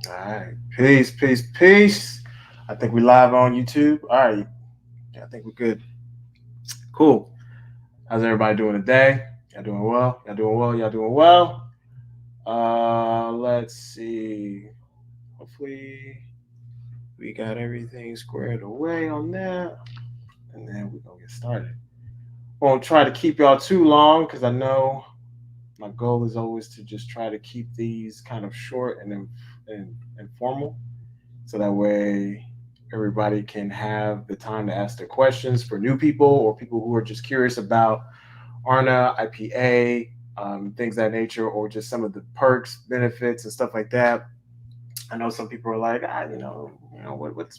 All right. Peace, peace, peace. I think we live on YouTube. All right. Yeah, I think we're good. Cool. How's everybody doing today? Y'all doing well? Y'all doing well? Y'all doing well? Let's see. Hopefully we got everything squared away on that. And then we're gonna get started. Won't try to keep y'all too long because I know my goal is always to just try to keep these kind of short and informal. So that way everybody can have the time to ask their questions for new people or people who are just curious about ARNA, IPA, things of that nature, or just some of the perks, benefits, and stuff like that. I know some people are like,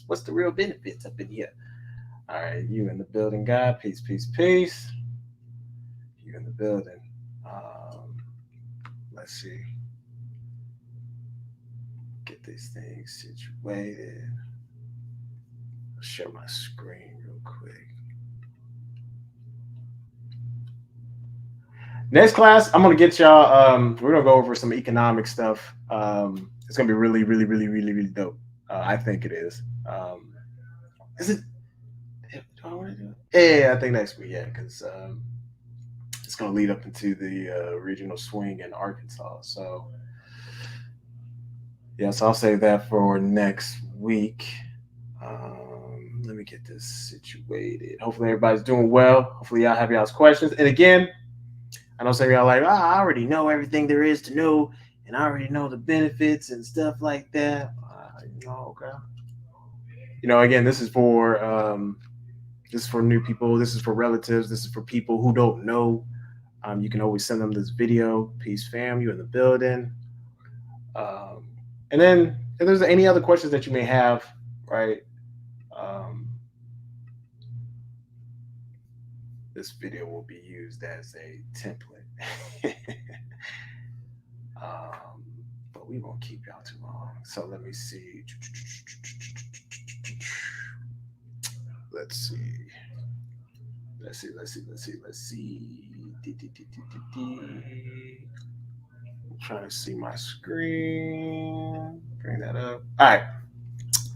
what's the real benefits up in here? All right, you in the building, guy. Peace, peace, peace. You in the building. Um, let's see. Get these things situated. I'll share my screen real quick. Next class, I'm gonna get y'all. We're gonna go over some economic stuff. It's gonna be really, really, really, really, really dope. I think it is. Is it? Do I want to do it? Yeah, I think next week. Yeah, because it's gonna lead up into the regional swing in Arkansas. So yeah, so I'll save that for next week. Let me get this situated. Hopefully everybody's doing well. Hopefully y'all have y'all's questions. And again, I know some of y'all like, I already know everything there is to know, and I already know the benefits and stuff like that. Okay. Again, this is for new people. This is for relatives. This is for people who don't know. You can always send them this video. Peace, fam. You in the building. Um, and then if there's any other questions that you may have, right? This video will be used as a template. um, but we won't keep y'all too long. So let me see. Let's see. Let's see. I'm trying to see my screen. Bring that up. All right.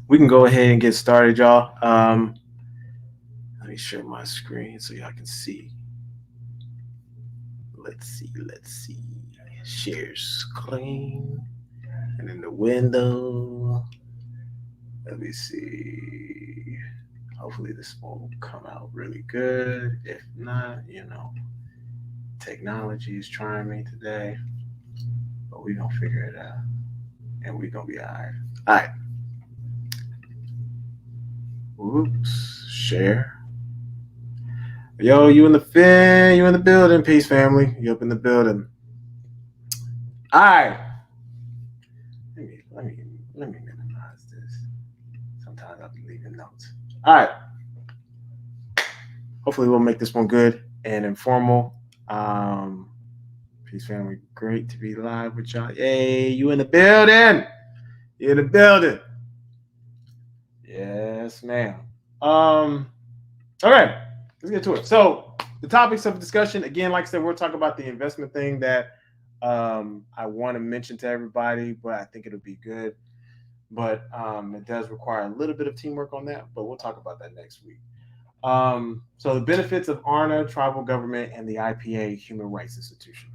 We can go ahead and get started, y'all. Let me share my screen so y'all can see. Let's see. Share screen. And in the window. Let me see. Hopefully this will come out really good. If not, technology is trying me today. But we're going to figure it out. And we're going to be all right. All right. Oops. Share. Yo, you in the building. Peace, family. You up in the building. All right. Let me minimize this. Sometimes I'll be leaving notes. All right. Hopefully we'll make this one good and informal. Peace, family. Great to be live with y'all. Hey, you in the building? You in the building? Yes, ma'am. Okay, let's get to it. So the topics of discussion, again, like I said, we'll talk about the investment thing that I want to mention to everybody, but I think it'll be good. But it does require a little bit of teamwork on that, but we'll talk about that next week. So the benefits of ARNA, tribal government, and the IPA, Human Rights Institution.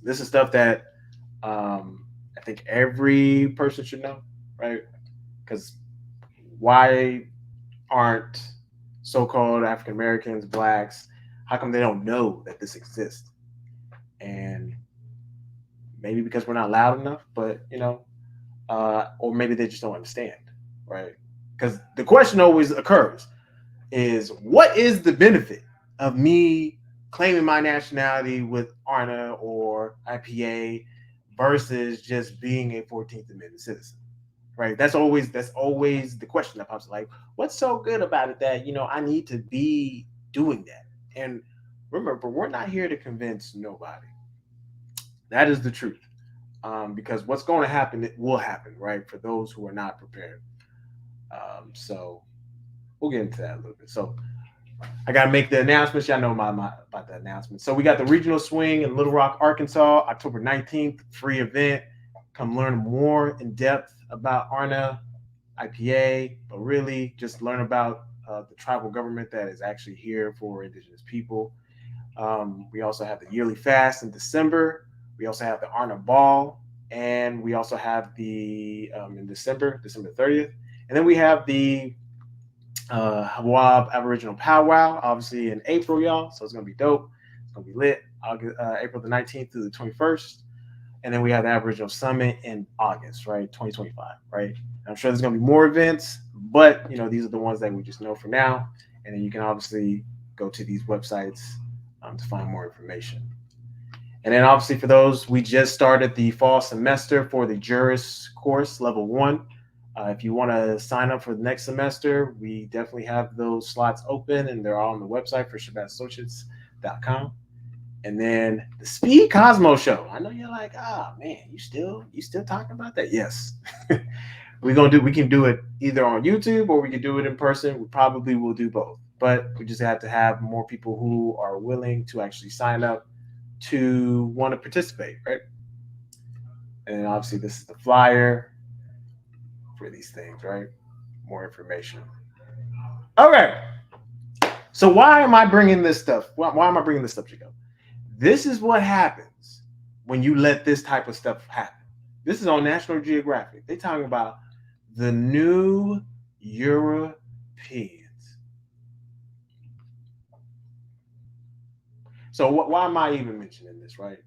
This is stuff that I think every person should know, right? Because why aren't so-called African Americans, blacks, how come they don't know that this exists? And maybe because we're not loud enough, but or maybe they just don't understand, right? Because the question always occurs is, what is the benefit of me claiming my nationality with ARNA or IPA versus just being a 14th Amendment citizen? Right. That's always the question that pops up. Like, what's so good about it that I need to be doing that? And remember, we're not here to convince nobody. That is the truth. Because what's going to happen, it will happen, right? For those who are not prepared. So we'll get into that a little bit. So I got to make the announcements. Y'all know about the announcement. So we got the regional swing in Little Rock, Arkansas, October 19th, free event. come learn more in depth about ARNA, IPA, but really just learn about the tribal government that is actually here for indigenous people. We also have the yearly fast in December. We also have the ARNA Ball, and we also have the in December 30th, and then we have the Hawab Aboriginal Powwow, obviously in April, y'all. So it's gonna be dope. It's gonna be lit. April the 19th through the 21st, and then we have the Aboriginal Summit in August, right, 2025, right. I'm sure there's gonna be more events, but these are the ones that we just know for now, and then you can obviously go to these websites to find more information. And then obviously for those, we just started the fall semester for the Juris course, level 1. If you want to sign up for the next semester, we definitely have those slots open, and they're all on the website for ShabazAssociates.com. And then the Speed Cosmo Show. I know you're like, man, you still talking about that? Yes. We can do it either on YouTube or we can do it in person. We probably will do both, but we just have to have more people who are willing to actually sign up to want to participate, right? And obviously this is the flyer for these things, right? More information. Okay. So why am I bringing this stuff? Why am I bringing this subject up? This is what happens when you let this type of stuff happen. This is on National Geographic. They're talking about the new Europeans. So why am I even mentioning this, right?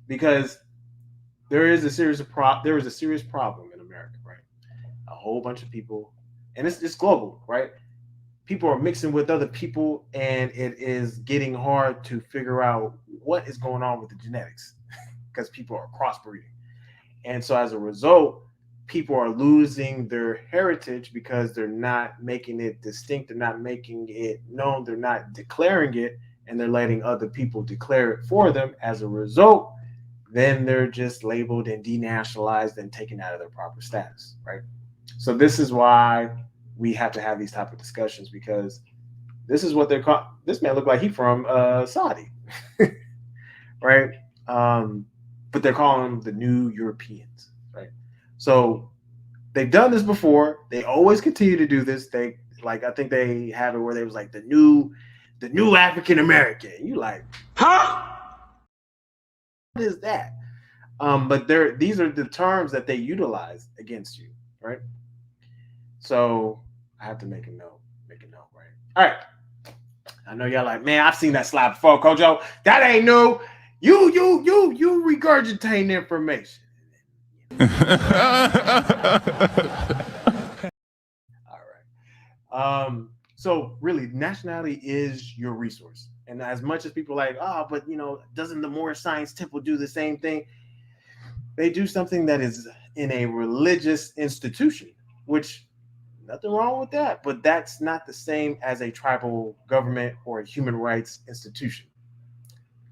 Because there is a serious problem in America, right? A whole bunch of people, and it's global, right? People are mixing with other people, and it is getting hard to figure out what is going on with the genetics because people are crossbreeding. And so as a result, people are losing their heritage because they're not making it distinct, they're not making it known, they're not declaring it, and they're letting other people declare it for them. As a result, then they're just labeled and denationalized and taken out of their proper status, right? So this is why we have to have these type of discussions, because this is what they're called. This man looked like he from Saudi, right? But they're calling them the new Europeans, right? So they've done this before. They always continue to do this. I think they have it where they was like the new African American. You like, huh? What is that? But these are the terms that they utilize against you, right? So I have to make a note, right? All right. I know y'all like, man, I've seen that slide before, Kojo. That ain't new. You regurgitating information. All right. So really, nationality is your resource. And as much as people are like, but doesn't the Moorish Science Temple do the same thing? They do something that is in a religious institution, which nothing wrong with that, but that's not the same as a tribal government or a human rights institution.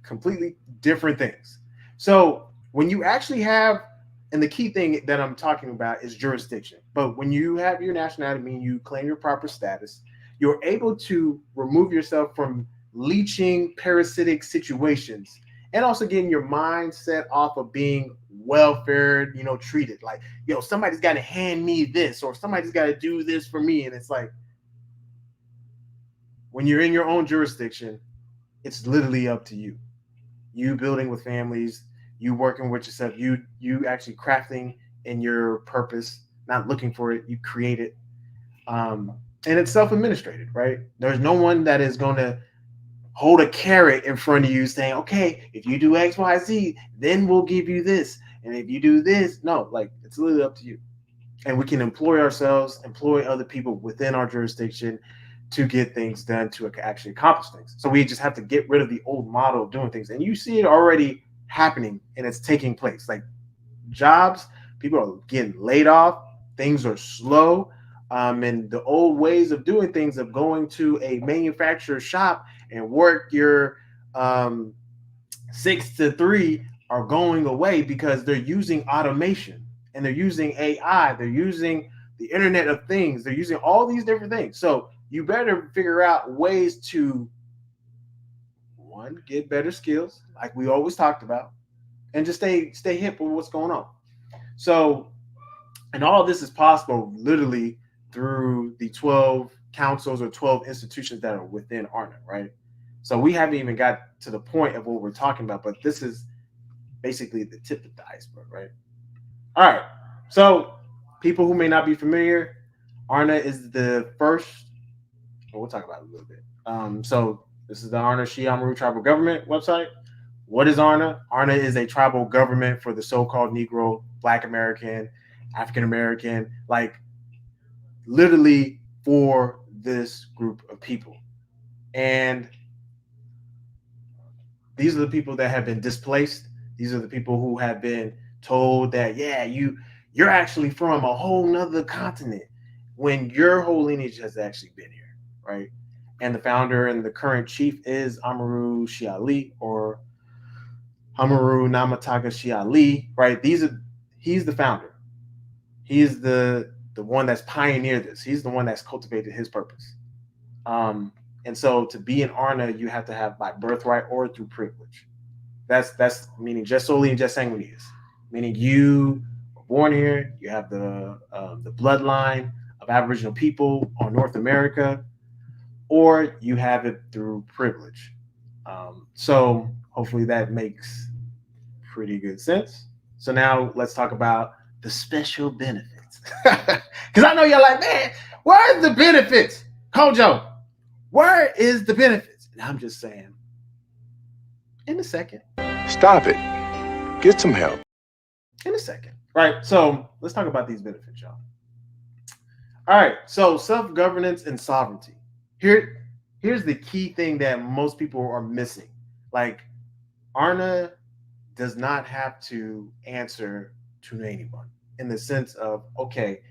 Completely different things. So when you actually have, and the key thing that I'm talking about is jurisdiction, but when you have your nationality, meaning you claim your proper status, you're able to remove yourself from leeching parasitic situations and also getting your mindset off of being welfare, treated. Like, somebody's got to hand me this, or somebody's got to do this for me. And it's like, when you're in your own jurisdiction, it's literally up to you. You building with families, you working with yourself, you actually crafting in your purpose, not looking for it, you create it. And it's self-administrated, right? There's no one that is going to hold a carrot in front of you saying, okay, if you do X, Y, Z, then we'll give you this. And if you do this, no, like, it's literally up to you. And we can employ other people within our jurisdiction to get things done, to actually accomplish things. So we just have to get rid of the old model of doing things. And you see it already happening, and it's taking place. Like jobs, people are getting laid off. Things are slow. And the old ways of doing things, of going to a manufacturer shop and work your 6 to 3, are going away because they're using automation and they're using AI. They're using the Internet of Things. They're using all these different things. So you better figure out ways to, one, get better skills, like we always talked about, and just stay hip with what's going on. So, and all of this is possible literally through the 12 councils or 12 institutions that are within ARNA, right? So we haven't even got to the point of what we're talking about, but this is basically the tip of the iceberg, right? All right. So people who may not be familiar, ARNA is the first. Well, we'll talk about it a little bit. So this is the ARNA Shiamaru Tribal Government website. What is ARNA? ARNA is a tribal government for the so-called Negro, Black American, African American, like literally for this group of people. And these are the people that have been displaced. These are the people who have been told that, yeah, you're actually from a whole nother continent when your whole lineage has actually been here, right? And the founder and the current chief is Amaru Shiali, or Amaru Namataga Shiali, right? He's the founder. He is the one that's pioneered this. He's the one that's cultivated his purpose. And so to be an ARNA, you have to have by birthright or through privilege. That's meaning just solely and just sanguineous, meaning you were born here, you have the bloodline of Aboriginal people on North America, or you have it through privilege. So hopefully that makes pretty good sense. So now let's talk about the special benefits, because I know you're like, man, where are the benefits, Kojo? Where is the benefits? And I'm just saying, in a second. Stop it. Get some help. In a second. Right. So let's talk about these benefits, y'all. All right. So self-governance and sovereignty. Here's the key thing that most people are missing. Like, ARNA does not have to answer to anyone in the sense of, okay,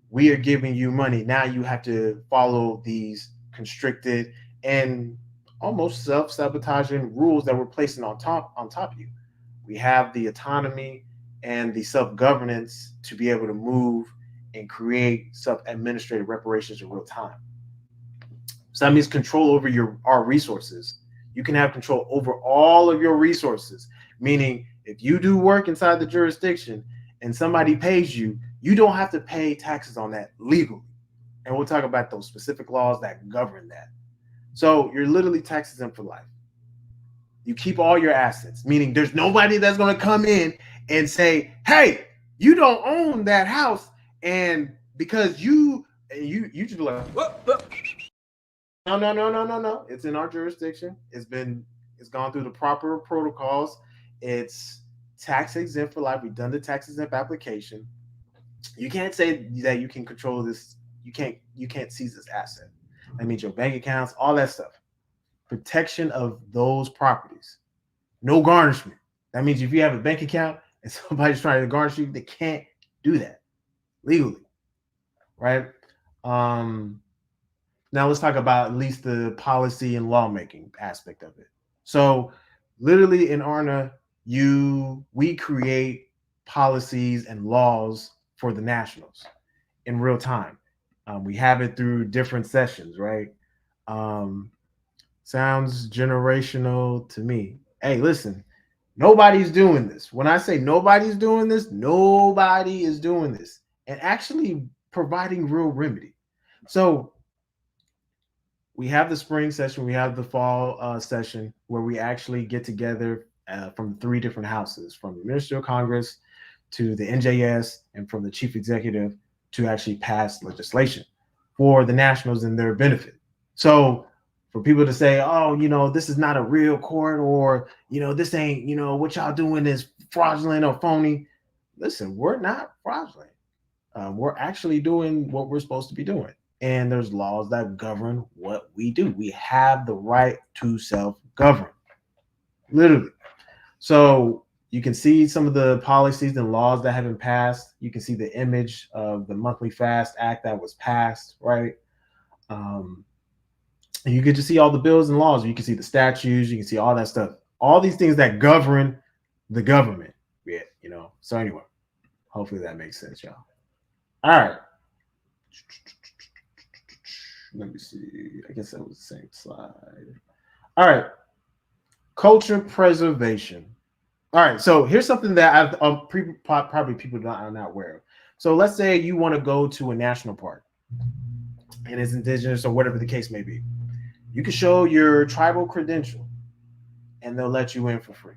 we are giving you money. Now you have to follow these constricted and almost self-sabotaging rules that we're placing on top of you. We have the autonomy and the self-governance to be able to move and create self-administrative reparations in real time. So that means control over our resources. You can have control over all of your resources, meaning if you do work inside the jurisdiction and somebody pays you, you don't have to pay taxes on that legally. And we'll talk about those specific laws that govern that. So you're literally tax exempt for life. You keep all your assets, meaning there's nobody that's going to come in and say, hey, you don't own that house. And because you just be like, no. It's in our jurisdiction. It's gone through the proper protocols. It's tax exempt for life. We've done the tax exempt application. You can't say that you can control this. You can't seize this asset. That means your bank accounts, all that stuff. Protection of those properties. No garnishment. That means if you have a bank account and somebody's trying to garnish you, they can't do that legally, right? Now let's talk about at least the policy and lawmaking aspect of it. So literally in ARNA, we create policies and laws for the nationals in real time. We have it through different sessions, right? Sounds generational to me. Hey, listen, nobody's doing this. When I say nobody's doing this, nobody is doing this and actually providing real remedy. So we have the spring session, we have the fall session where we actually get together from 3 different houses, from the Ministerial Congress to the NJS and from the chief executive to actually pass legislation for the nationals and their benefit. So for people to say, oh, this is not a real court, or, this ain't, what y'all doing is fraudulent or phony. Listen, we're not fraudulent. We're actually doing what we're supposed to be doing. And there's laws that govern what we do. We have the right to self-govern, literally. So you can see some of the policies and laws that have been passed. You can see the image of the Monthly Fast Act that was passed, right? And you get to see all the bills and laws. You can see the statutes. You can see all that stuff. All these things that govern the government. Yeah, So anyway, hopefully that makes sense, y'all. All right. Let me see. I guess that was the same slide. All right. Culture preservation. All right, so here's something that probably people are not aware of. So let's say you want to go to a national park and it's indigenous or whatever the case may be. You can show your tribal credential and they'll let you in for free.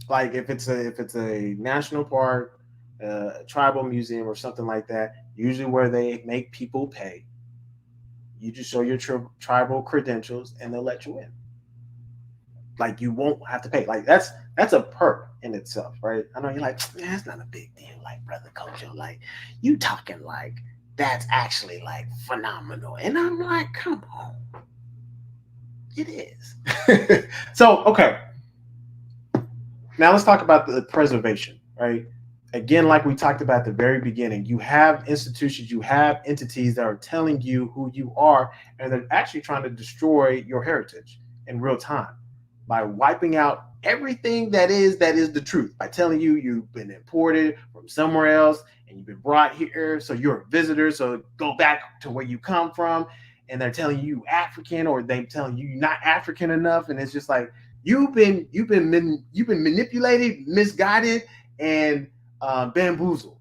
Like if it's a national park, a tribal museum or something like that, usually where they make people pay, you just show your tribal credentials and they'll let you in. Like you won't have to pay. Like that's a perk in itself, right? I know you're like, man, that's not a big deal, like brother Kojo. Like you talking like that's actually like phenomenal, and I'm like, come on, it is. So okay, now let's talk about the preservation, right? Again, like we talked about at the very beginning, you have institutions, you have entities that are telling you who you are, and they're actually trying to destroy your heritage in real time by wiping out everything that is the truth, by telling you you've been imported from somewhere else and you've been brought here, so you're a visitor, so go back to where you come from, and they're telling you African, or they telling you you're not African enough, and it's just like you've been manipulated, misguided, and bamboozled.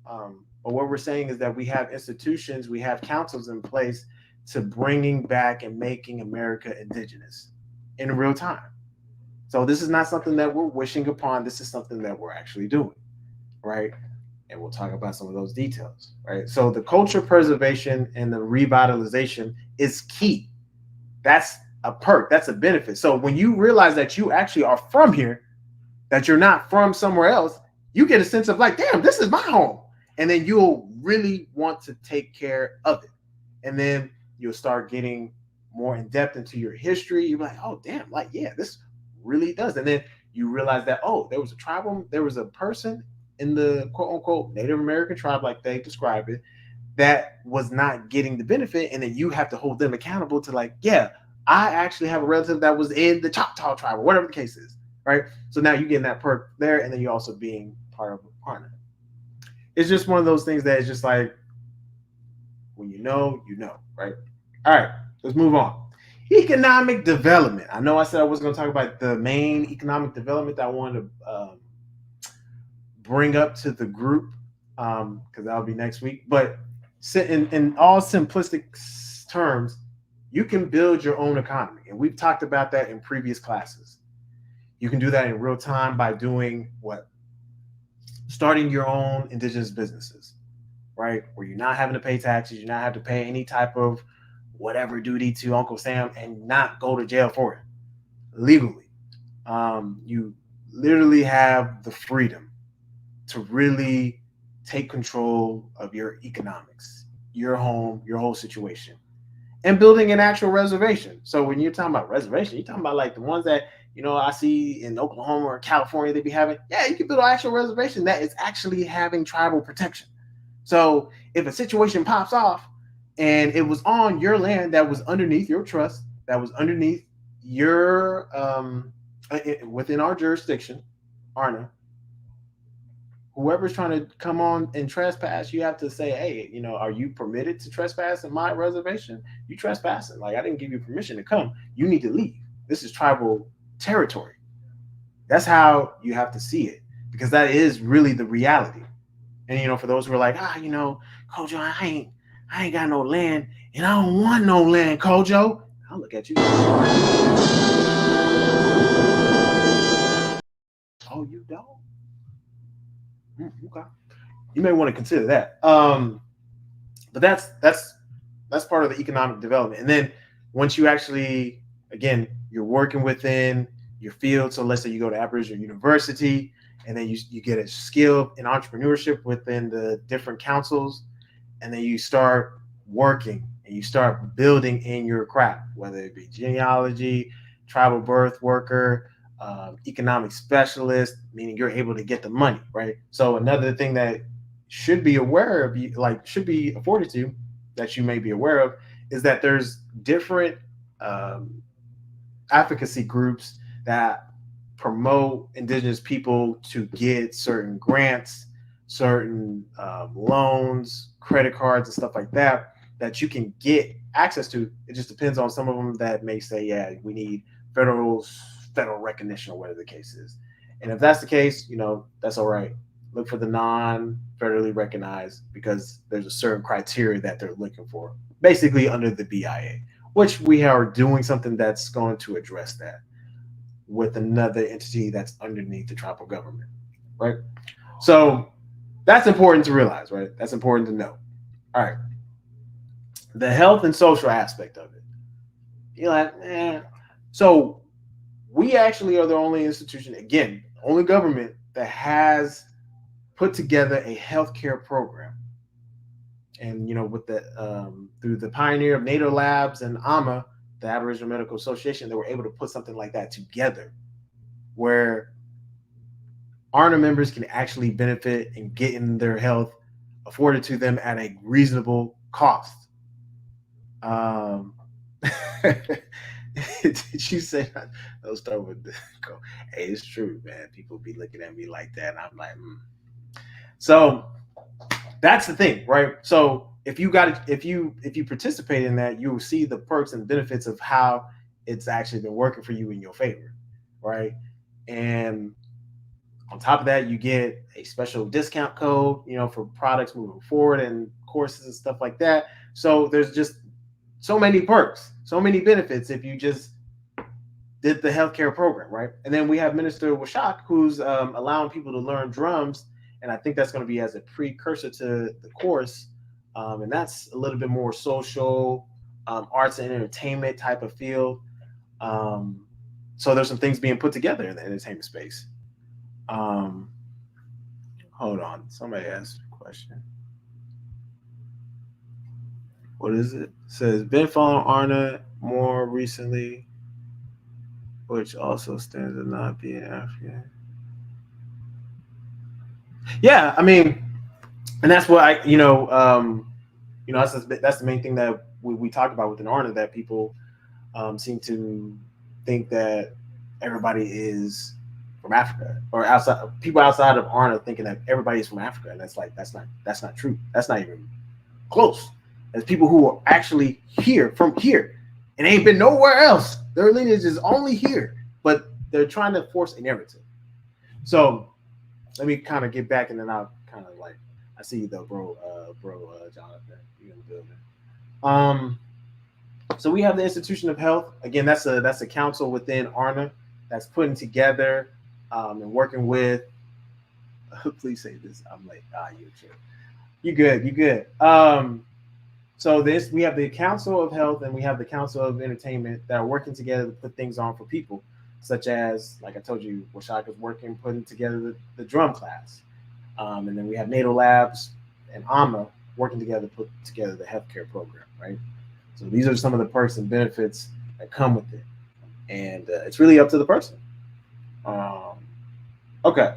But what we're saying is that we have institutions, we have councils in place to bringing back and making America indigenous in real time. So this is not something that we're wishing upon. This is something that we're actually doing, right? And we'll talk about some of those details, right? So the culture preservation and the revitalization is key. That's a perk. That's a benefit. So when you realize that you actually are from here, that you're not from somewhere else, you get a sense of like, damn, this is my home. And then you'll really want to take care of it. And then you'll start getting more in depth into your history. You're like, oh, damn, like, yeah, this really does. And then you realize that, oh, there was a person in the quote unquote Native American tribe, like they describe it, that was not getting the benefit. And then you have to hold them accountable to like, yeah, I actually have a relative that was in the Choctaw tribe or whatever the case is, right? So now you're getting that perk there, and then you're also being part of a partner. It's just one of those things that is just like, when you know, right? All right, let's move on. Economic development. I know I said I was going to talk about the main economic development that I wanted to bring up to the group because that'll be next week. But in all simplistic terms, you can build your own economy. And we've talked about that in previous classes. You can do that in real time by doing what? Starting your own indigenous businesses, right? Where you're not having to pay taxes, you're not having to pay any type of whatever duty to Uncle Sam and not go to jail for it legally. You literally have the freedom to really take control of your economics, your home, your whole situation, and building an actual reservation. So when you're talking about reservation, you're talking about like the ones that I see in Oklahoma or California they be having. Yeah, you can build an actual reservation that is actually having tribal protection. So if a situation pops off and it was on your land that was underneath your trust, that was underneath your within our jurisdiction, ARNA, whoever's trying to come on and trespass, you have to say, hey, are you permitted to trespass in my reservation? You trespassing. Like, I didn't give you permission to come. You need to leave. This is tribal territory. That's how you have to see it, because that is really the reality. And, for those who are like, Kojo, I ain't got no land and I don't want no land, Kojo. I'll look at you. Oh, you don't? Okay. You may want to consider that. But that's part of the economic development. And then once you actually, again, you're working within your field. So let's say you go to Aboriginal University, and then you get a skill in entrepreneurship within the different councils, and then you start working and you start building in your craft, whether it be genealogy, tribal birth worker, economic specialist, meaning you're able to get the money, right? So another thing that should be aware of, should be afforded to you, that you may be aware of, is that there's different advocacy groups that promote indigenous people to get certain grants, certain loans, credit cards, and stuff like that you can get access to. It just depends on some of them that may say, yeah, we need federal recognition or whatever the case is. And if that's the case, that's all right. Look for the non-federally recognized because there's a certain criteria that they're looking for, basically under the BIA, which we are doing something that's going to address that with another entity that's underneath the tribal government, right? So that's important to realize, right? That's important to know. All right. The health and social aspect of it. You're like, So we actually are the only institution, again, only government that has put together a healthcare program. And, with the through the pioneer of NATO Labs and AMA, the Aboriginal Medical Association, they were able to put something like that together where ARNA members can actually benefit and get in their health afforded to them at a reasonable cost. Did you say I'll start with go? Hey, it's true, man. People be looking at me like that, and I'm like, So that's the thing, right? So if you participate in that, you will see the perks and benefits of how it's actually been working for you in your favor, right? And on top of that, you get a special discount code, for products moving forward and courses and stuff like that. So there's just so many perks, so many benefits if you just did the healthcare program, right? And then we have Minister Washak, who's allowing people to learn drums, and I think that's going to be as a precursor to the course, and that's a little bit more social, arts and entertainment type of field. So there's some things being put together in the entertainment space. Hold on. Somebody asked a question. What is it? It says, been following ARNA more recently, which also stands as not being African. Yeah, I mean, and that's what that's the main thing that we talk about within ARNA, that people seem to think that everybody is from Africa, or people outside of ARNA thinking that everybody is from Africa, and that's not true. That's not even close. There's people who are actually from here and ain't been nowhere else. Their lineage is only here, but they're trying to force a narrative. So let me kind of get back, and then I'll kind of I see you though, bro, Jonathan, you in the building. So we have the Institution of Health. Again, that's a council within ARNA that's putting together and working with. Please say this. I'm like, you're chill. You good. So we have the Council of Health and we have the Council of Entertainment that are working together to put things on for people, such as, like I told you, Washak is putting together the drum class. And then we have NATO Labs and AMA working together to put together the healthcare program, right? So these are some of the perks and benefits that come with it. And it's really up to the person. Okay.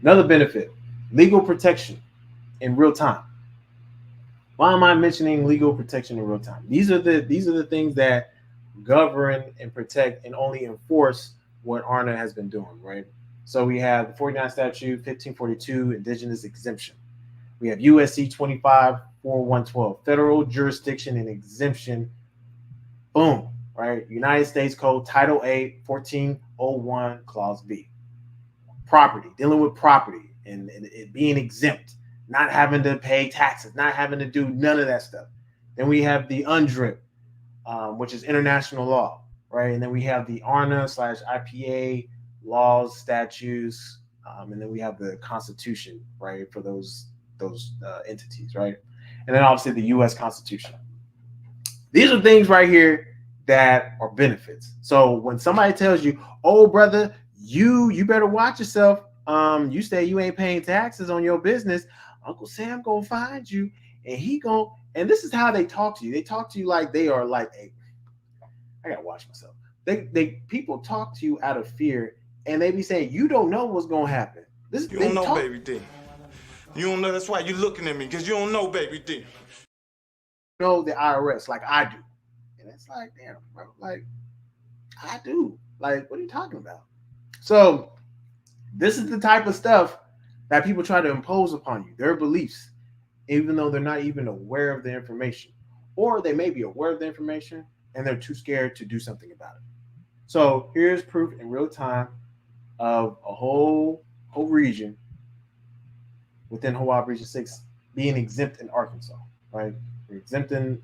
Another benefit, legal protection in real time. Why am I mentioning legal protection in real time? These are the things that govern and protect and only enforce what ARNA has been doing, right? So we have the 49 statute, 1542, indigenous exemption. We have USC 254112, federal jurisdiction and exemption. Boom, right? United States Code, Title 8, 1401, Clause B. Property, dealing with property and it being exempt, not having to pay taxes, not having to do none of that stuff. Then we have the UNDRIP, which is international law, right? And then we have the ARNA/IPA laws, statutes, and then we have the Constitution, right, for those entities, right? And then obviously the U.S. Constitution. These are things right here that are benefits. So when somebody tells you, "Oh, brother, you better watch yourself. You say you ain't paying taxes on your business, Uncle Sam gonna find you, and this is how they talk to you. They talk to you like they are like, hey, I gotta watch myself. People talk to you out of fear, and they be saying, you don't know what's gonna happen. You don't know, baby D. You don't know. That's why you're looking at me, because you don't know, baby D. Know the IRS like I do, and it's like, damn, bro, like I do. Like, what are you talking about? So this is the type of stuff that people try to impose upon you, their beliefs, even though they're not even aware of the information, or they may be aware of the information and they're too scared to do something about it. So here's proof in real time of a whole region within Hawaii Region 6 being exempt in Arkansas, right? We're exempt in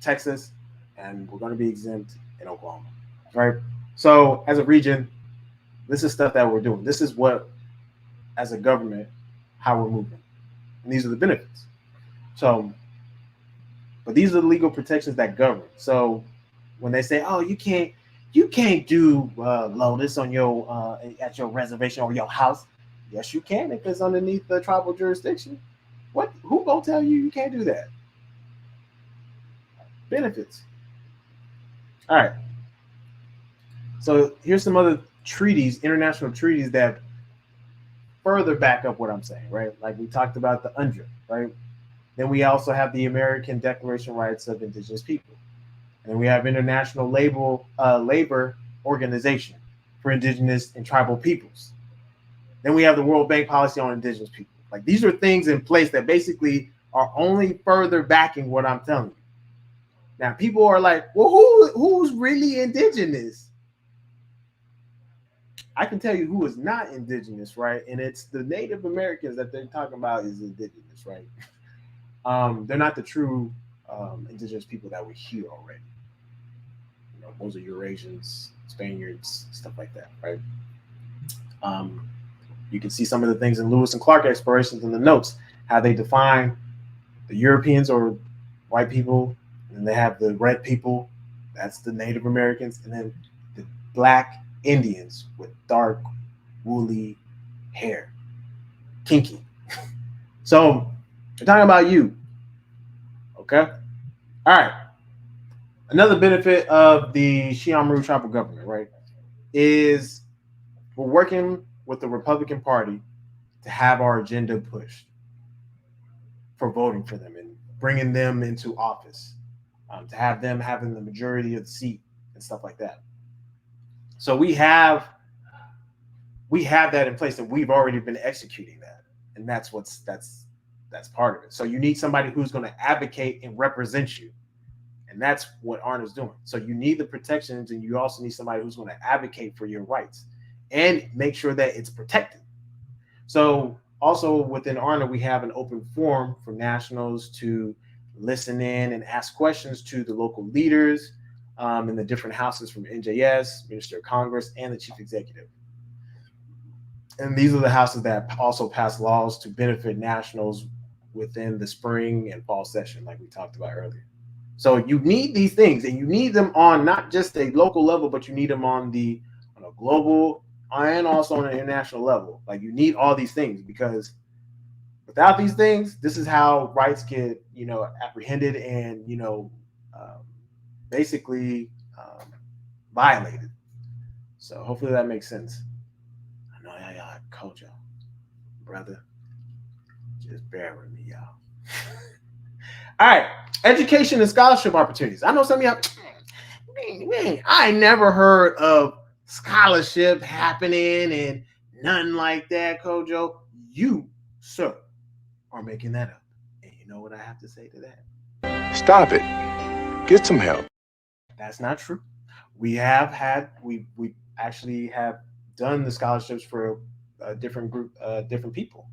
Texas, and we're going to be exempt in Oklahoma, right? So as a region, this is stuff that we're doing. This is what, as a government, how we're moving. And these are the benefits. So, but these are the legal protections that govern. So when they say, oh, you can't do lotus on your at your reservation or your house. Yes, you can if it's underneath the tribal jurisdiction. What? Who gonna tell you can't do that? Benefits. All right. So here's some other treaties, international treaties that further back up what I'm saying, right? Like we talked about the UNDRA, right? Then we also have the American Declaration of Rights of Indigenous People. And we have International Labor Organization for Indigenous and Tribal Peoples. Then we have the World Bank Policy on Indigenous People. Like these are things in place that basically are only further backing what I'm telling you. Now people are like, well, who's really indigenous? I can tell you who is not indigenous, right? And it's the Native Americans that they're talking about is indigenous, right? They're not the true indigenous people that were here already. You know, those are Eurasians, Spaniards, stuff like that, right? You can see some of the things in Lewis and Clark explorations in the notes, how they define the Europeans or white people, and they have the red people, that's the Native Americans, and then the black Indians with dark, woolly hair, kinky. So we're talking about you, okay? All right. Another benefit of the Shiamaru tribal government, right, is we're working with the Republican Party to have our agenda pushed for voting for them and bringing them into office, to have them having the majority of the seat and stuff like that. So we have that in place, and we've already been executing that, and that's part of it. So you need somebody who's going to advocate and represent you, and that's what ARNA is doing. So you need the protections, and you also need somebody who's going to advocate for your rights and make sure that it's protected. So also within ARNA, we have an open forum for nationals to listen in and ask questions to the local leaders in the different houses from NJS, Minister of Congress, and the Chief Executive. And these are the houses that also pass laws to benefit nationals within the spring and fall session, like we talked about earlier. So you need these things, and you need them on not just a local level, but you need them on a global and also on an international level. Like you need all these things, because without these things, this is how rights get, apprehended and, basically violated. So hopefully that makes sense. I know y'all coach y'all, brother. Just bear with me, y'all. All right, education and scholarship opportunities. I know some of y'all, man, I never heard of scholarship happening and nothing like that, Kojo. You, sir, are making that up. And you know what I have to say to that? Stop it. Get some help. That's not true. We actually have done the scholarships for a different group, different people.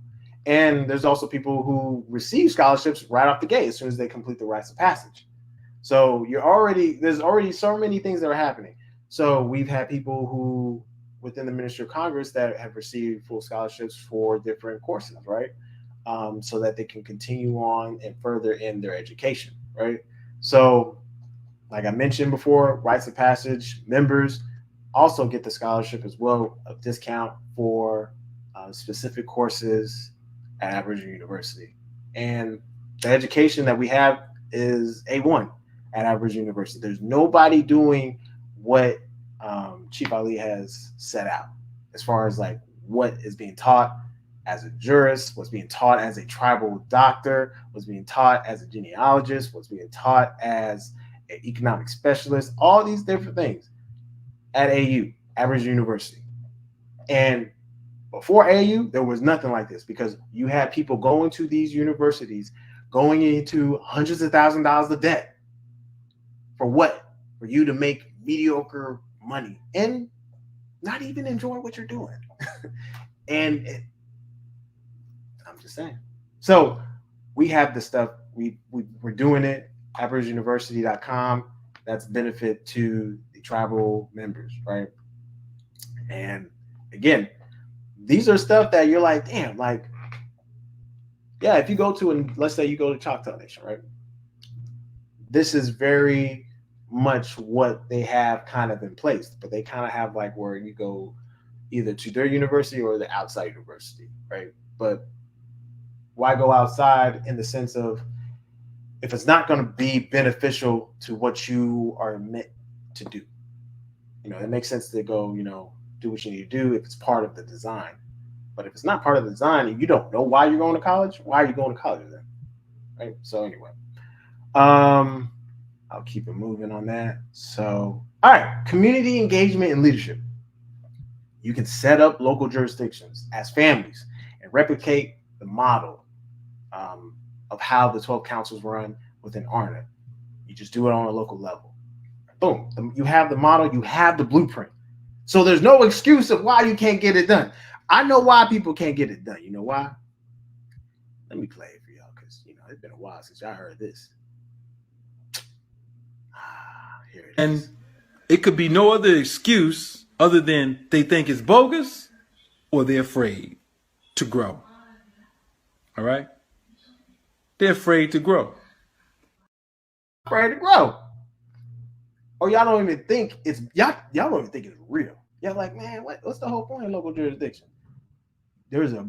And there's also people who receive scholarships right off the gate as soon as they complete the rites of passage. So there's already so many things that are happening. So we've had people who within the Ministry of Congress that have received full scholarships for different courses, right? So that they can continue on and further in their education, right? So like I mentioned before, rites of passage members also get the scholarship as well, a discount for specific courses at Aboriginal University. And the education that we have is A1 at Aboriginal University. There's nobody doing what Chief Ali has set out as far as like what is being taught as a jurist, what's being taught as a tribal doctor, what's being taught as a genealogist, what's being taught as an economic specialist, all these different things at AU, Aboriginal University. And before AU, there was nothing like this, because you had people going to these universities, going into hundreds of thousands of dollars of debt. For what? For you to make mediocre money and not even enjoy what you're doing. And I'm just saying. So we have the stuff. We're doing it. AboriginUniversity.com. That's benefit to the tribal members, right? And again, these are stuff that you're like, damn, like, yeah, if you go to, and let's say you go to Choctaw Nation, right? This is very much what they have kind of in place, but they kind of have like where you go either to their university or the outside university, right? But why go outside in the sense of if it's not going to be beneficial to what you are meant to do? You know, it makes sense to go, you know, do what you need to do if it's part of the design. But if it's not part of the design and you don't know why you're going to college, why are you going to college then? Right? So anyway, I'll keep it moving on that. So, all right, community engagement and leadership. You can set up local jurisdictions as families and replicate the model of how the 12 councils run within ARNA. You just do it on a local level. Boom. You have the model, you have the blueprint. So there's no excuse of why you can't get it done. I know why people can't get it done. You know why? Let me play it for y'all because, you know, it's been a while since y'all heard this. Here it is. And it could be no other excuse other than they think it's bogus or they're afraid to grow. All right? They're afraid to grow. Afraid to grow. Or y'all don't even think it's y'all don't even think it's real. Y'all like, man, what's the whole point of local jurisdiction? There's a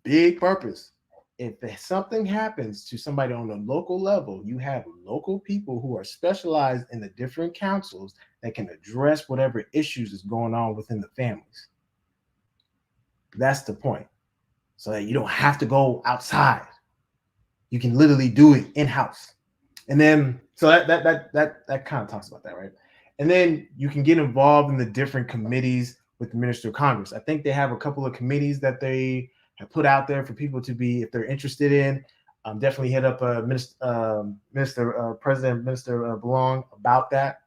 big purpose. If something happens to somebody on a local level, you have local people who are specialized in the different councils that can address whatever issues is going on within the families. That's the point. So that you don't have to go outside. You can literally do it in-house. And then, so that kind of talks about that, right? And then you can get involved in the different committees with the Minister of Congress. I think they have a couple of committees that they have put out there for people to be, if they're interested in. Definitely hit up President Minister Belong about that.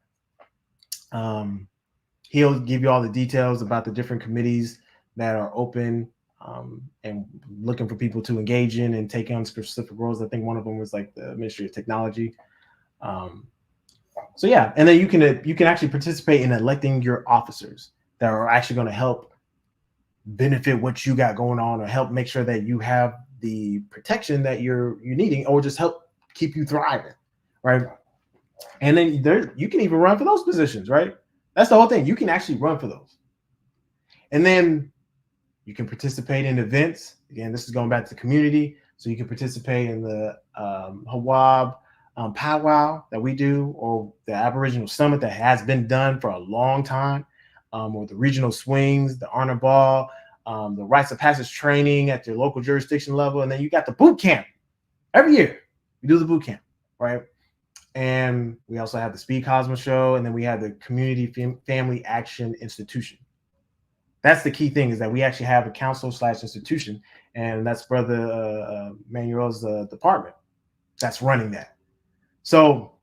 He'll give you all the details about the different committees that are open and looking for people to engage in and take on specific roles. I think one of them was like the Ministry of Technology. So yeah, and then you can actually participate in electing your officers that are actually going to help benefit what you got going on or help make sure that you have the protection that you're needing, or just help keep you thriving, right? And then you can even run for those positions, right? That's the whole thing. You can actually run for those. And then you can participate in events. Again, this is going back to the community. So you can participate in the Hawab powwow that we do, or the Aboriginal Summit that has been done for a long time, or the regional swings, the ARNA ball, the rites of passage training at your local jurisdiction level. And then you got the boot camp. Every year we do the boot camp, right? And we also have the Speed Cosmos show, and then we have the Community Family Action Institution. That's the key thing, is that we actually have a council/institution, and that's Brother Manuel's department that's running that. So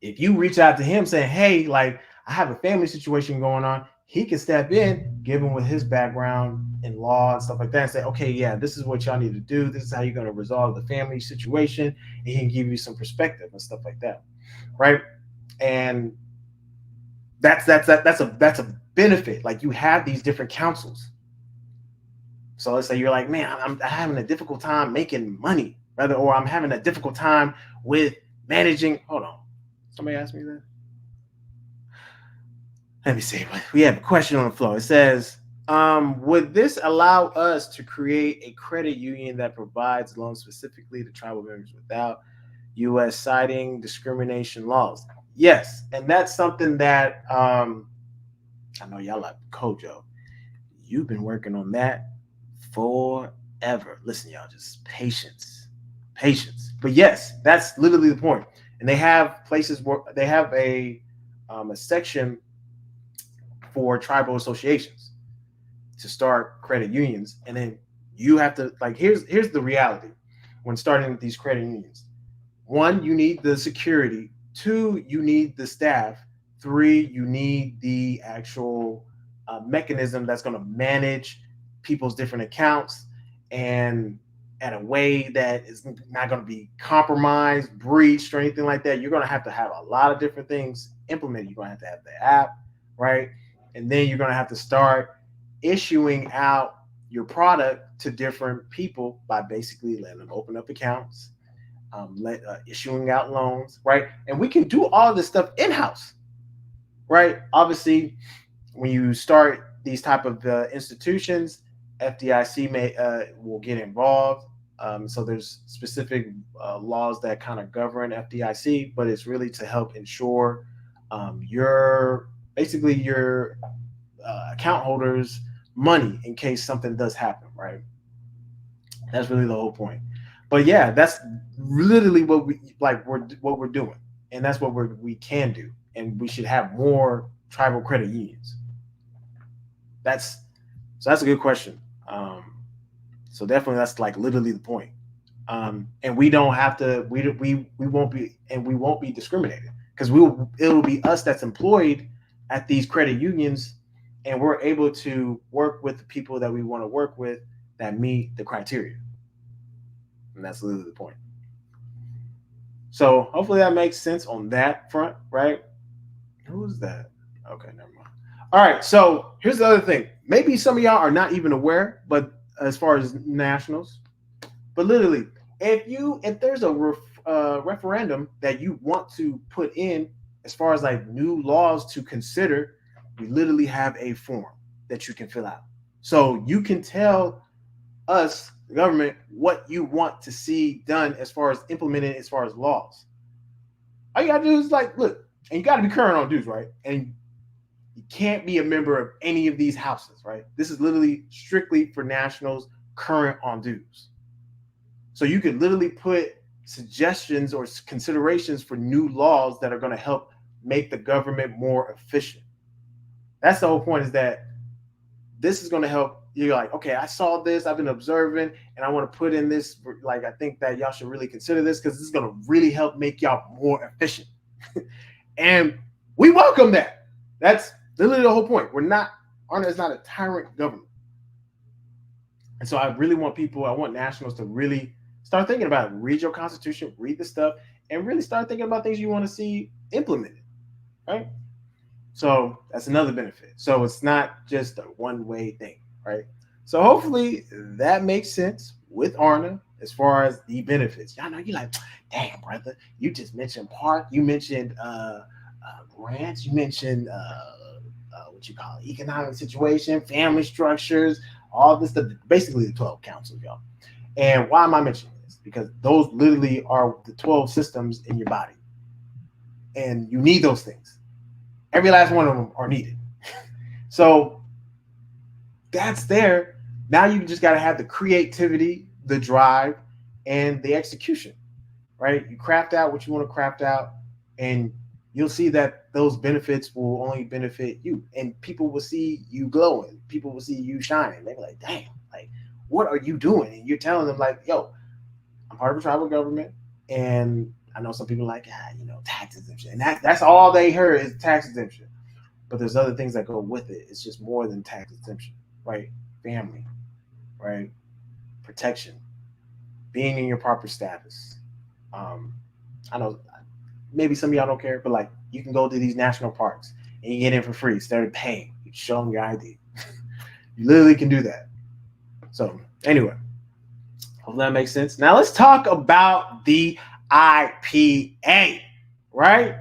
if you reach out to him saying, hey, like, I have a family situation going on, he can step in, give him with his background in law and stuff like that, and say, okay, yeah, this is what y'all need to do. This is how you're going to resolve the family situation. And he can give you some perspective and stuff like that, right? And that's a benefit. Like, you have these different councils. So let's say you're like, man, I'm having a difficult time making money, rather, or I'm having a difficult time with managing. Hold on, somebody asked me that. Let me see. We have a question on the floor. It says, would this allow us to create a credit union that provides loans specifically to tribal members without U.S. citing discrimination laws? Yes, and that's something that I know y'all like Kojo. You've been working on that forever. Listen, y'all, just patience. But yes, that's literally the point. And they have places where they have a section for tribal associations to start credit unions. And then you have to, like, here's the reality when starting these credit unions. One, you need the security. Two, you need the staff. 3, you need the actual mechanism that's going to manage people's different accounts and at a way that is not going to be compromised, breached, or anything like that. You're going to have a lot of different things implemented. You're going to have the app, right? And then you're going to have to start issuing out your product to different people by basically letting them open up accounts, issuing out loans, right? And we can do all of this stuff in-house, right? Obviously, when you start these type of institutions, FDIC will get involved. So there's specific laws that kind of govern FDIC, but it's really to help ensure your account holders' money in case something does happen, right? That's really the whole point. But yeah, that's literally what we're doing, and that's what we can do, and we should have more tribal credit unions. That's a good question. So definitely that's like literally the point. And we don't have to. We won't be discriminated because it'll be us that's employed at these credit unions, and we're able to work with the people that we want to work with that meet the criteria. And that's literally the point. So hopefully that makes sense on that front, right? Who's that? Okay, never mind. All right, so here's the other thing. Maybe some of y'all are not even aware, but as far as nationals, but literally, if there's a referendum that you want to put in as far as like new laws to consider, we literally have a form that you can fill out. So you can tell us, the government, what you want to see done as far as implemented as far as laws. All you gotta do is like, look, and you gotta be current on dues, right? And you can't be a member of any of these houses, right? This is literally strictly for nationals current on dues. So you could literally put suggestions or considerations for new laws that are going to help make the government more efficient. That's the whole point, is that this is going to help. You're like, okay, I saw this, I've been observing, and I want to put in this. Like, I think that y'all should really consider this because this is going to really help make y'all more efficient. And we welcome that. That's literally the whole point. ARNA is not a tyrant government. And so I want nationals to really start thinking about it. Read your constitution, read the stuff, and really start thinking about things you want to see implemented, right? So that's another benefit. So it's not just a one-way thing, right? So hopefully that makes sense with ARNA as far as the benefits. Y'all know, you're like, damn, brother, you just mentioned park, you mentioned grants, you mentioned what you call it, economic situation, family structures, all this stuff, basically the 12 councils, y'all. And why am I mentioning this? Because those literally are the 12 systems in your body. And you need those things. Every last one of them are needed. So that's there. Now you just got to have the creativity, the drive, and the execution, right? You craft out what you want to craft out, and you'll see that those benefits will only benefit you. And people will see you glowing. People will see you shining. They're like, damn, like, what are you doing? And you're telling them like, yo, I'm part of a tribal government, and I know some people are like, tax exemption. And that's all they heard is tax exemption. But there's other things that go with it. It's just more than tax exemption, right? Family, right? Protection, being in your proper status. I know maybe some of y'all don't care, but like, you can go to these national parks and you get in for free instead of paying. You show them your ID. You literally can do that. So anyway, hopefully that makes sense. Now let's talk about the IPA, right?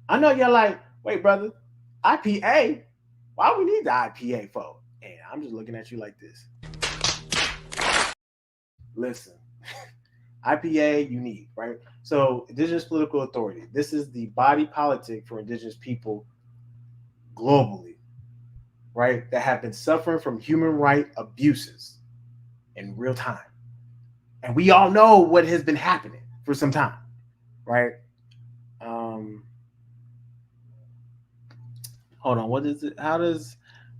I know you're like, wait, brother, IPA? Why we need the IPA for? And I'm just looking at you like this. Listen, IPA you need, right? So Indigenous Political Authority. This is the body politic for Indigenous people globally, right? That have been suffering from human rights abuses in real time. And we all know what has been happening for some time, right? Hold on, what is it?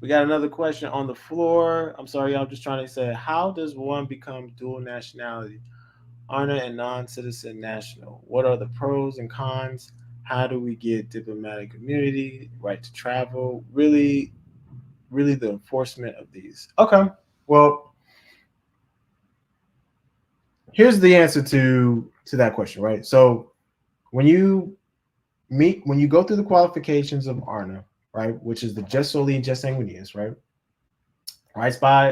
We got another question on the floor. I'm sorry, I'm just trying to say, how does one become dual nationality, ARNA and non-citizen national? What are the pros and cons? How do we get diplomatic immunity, right to travel? Really, really the enforcement of these. Okay. Well, here's the answer to that question, right? So when you go through the qualifications of ARNA, right, which is the just soli just sanguineus, right? Rights by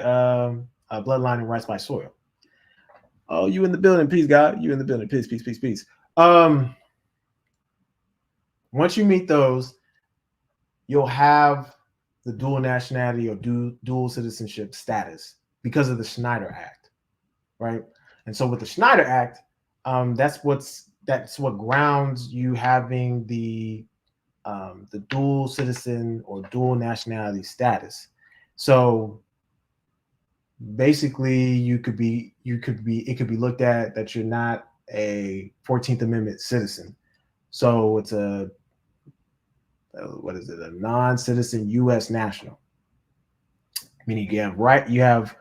bloodline and rights by soil. Oh, you in the building, peace, God. You in the building, peace, peace, peace, peace. Once you meet those, you'll have the dual nationality or dual citizenship status because of the Schneider Act, right? And so with the Schneider Act, that's what grounds you having the dual citizen or dual nationality status. So basically, it could be looked at that you're not a 14th Amendment citizen. So it's a non-citizen U.S. national, meaning you have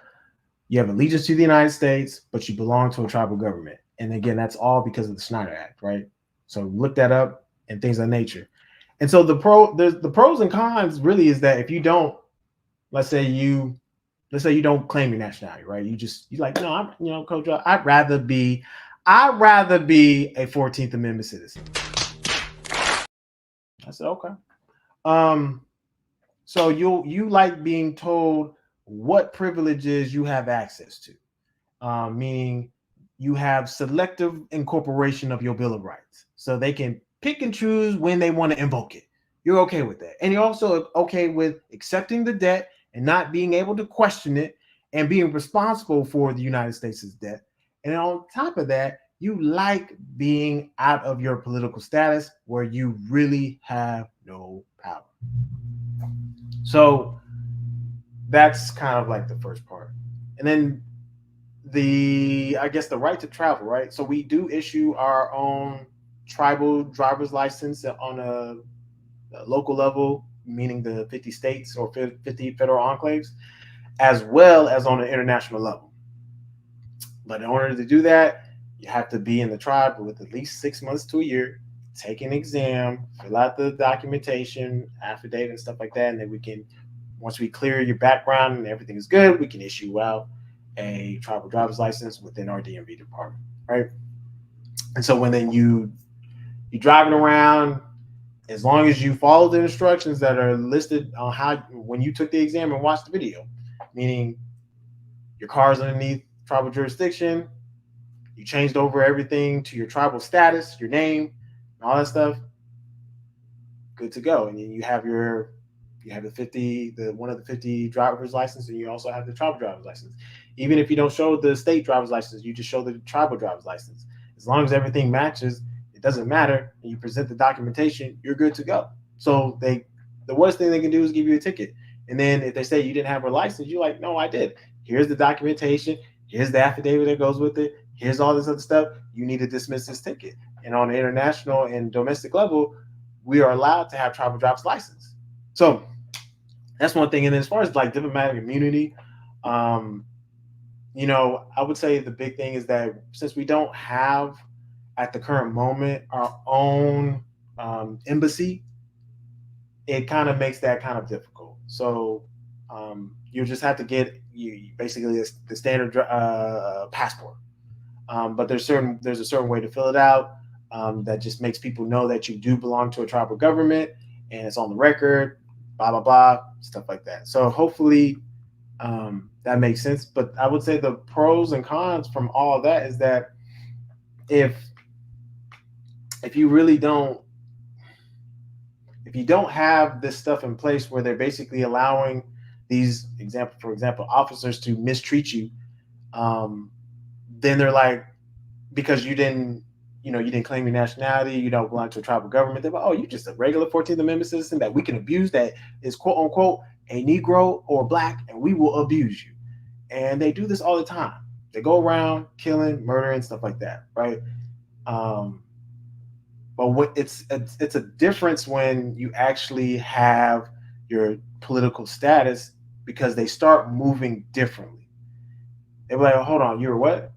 allegiance to the United States, but you belong to a tribal government. And again, that's all because of the Schneider Act, right? So look that up and things of nature. And so the pros and cons really is that if you don't, let's say you don't claim your nationality, right? You're like, no, Coach, I'd rather be a 14th Amendment citizen. I said, okay. So you like being told what privileges you have access to, meaning you have selective incorporation of your Bill of Rights, so they can pick and choose when they want to invoke it. You're okay with that, and you're also okay with accepting the debt and not being able to question it and being responsible for the United States' debt. And on top of that, you like being out of your political status where you really have no power. So that's kind of like the first part. And then the right to travel, right? So we do issue our own tribal driver's license on a local level, meaning the 50 states or 50 federal enclaves, as well as on an international level. But in order to do that, you have to be in the tribe with at least 6 months to a year, take an exam, fill out the documentation, affidavit, and stuff like that. And then we can, once we clear your background and everything is good, we can issue out a tribal driver's license within our DMV department, right? And so when then you're driving around, as long as you follow the instructions that are listed on when you took the exam and watched the video, meaning your car's underneath tribal jurisdiction, you changed over everything to your tribal status, your name, and all that stuff, good to go. And then you have one of the 50 driver's license, and you also have the tribal driver's license. Even if you don't show the state driver's license, you just show the tribal driver's license. As long as everything matches, it doesn't matter, and you present the documentation, you're good to go. So the worst thing they can do is give you a ticket. And then if they say you didn't have a license, you're like, no, I did. Here's the documentation. Here's the affidavit that goes with it. Here's all this other stuff. You need to dismiss this ticket. And on the international and domestic level, we are allowed to have tribal driver's license. So that's one thing. And as far as like diplomatic immunity, I would say the big thing is that since we don't have at the current moment our own embassy, it kind of makes that kind of difficult. So you just have to get basically the standard passport. But there's a certain way to fill it out that just makes people know that you do belong to a tribal government and it's on the record, blah, blah, blah, stuff like that. So hopefully that makes sense. But I would say the pros and cons from all of that is that if you really don't, if you don't have this stuff in place where they're basically allowing these for example, officers to mistreat you, then they're like, because you didn't claim your nationality, you don't belong to a tribal government, they're like, oh, you're just a regular 14th Amendment citizen that we can abuse, that is quote unquote a Negro or Black, and we will abuse you. And they do this all the time. They go around killing, murdering, stuff like that, right? But it's a difference when you actually have your political status, because they start moving differently. They're like, oh, hold on, you're what?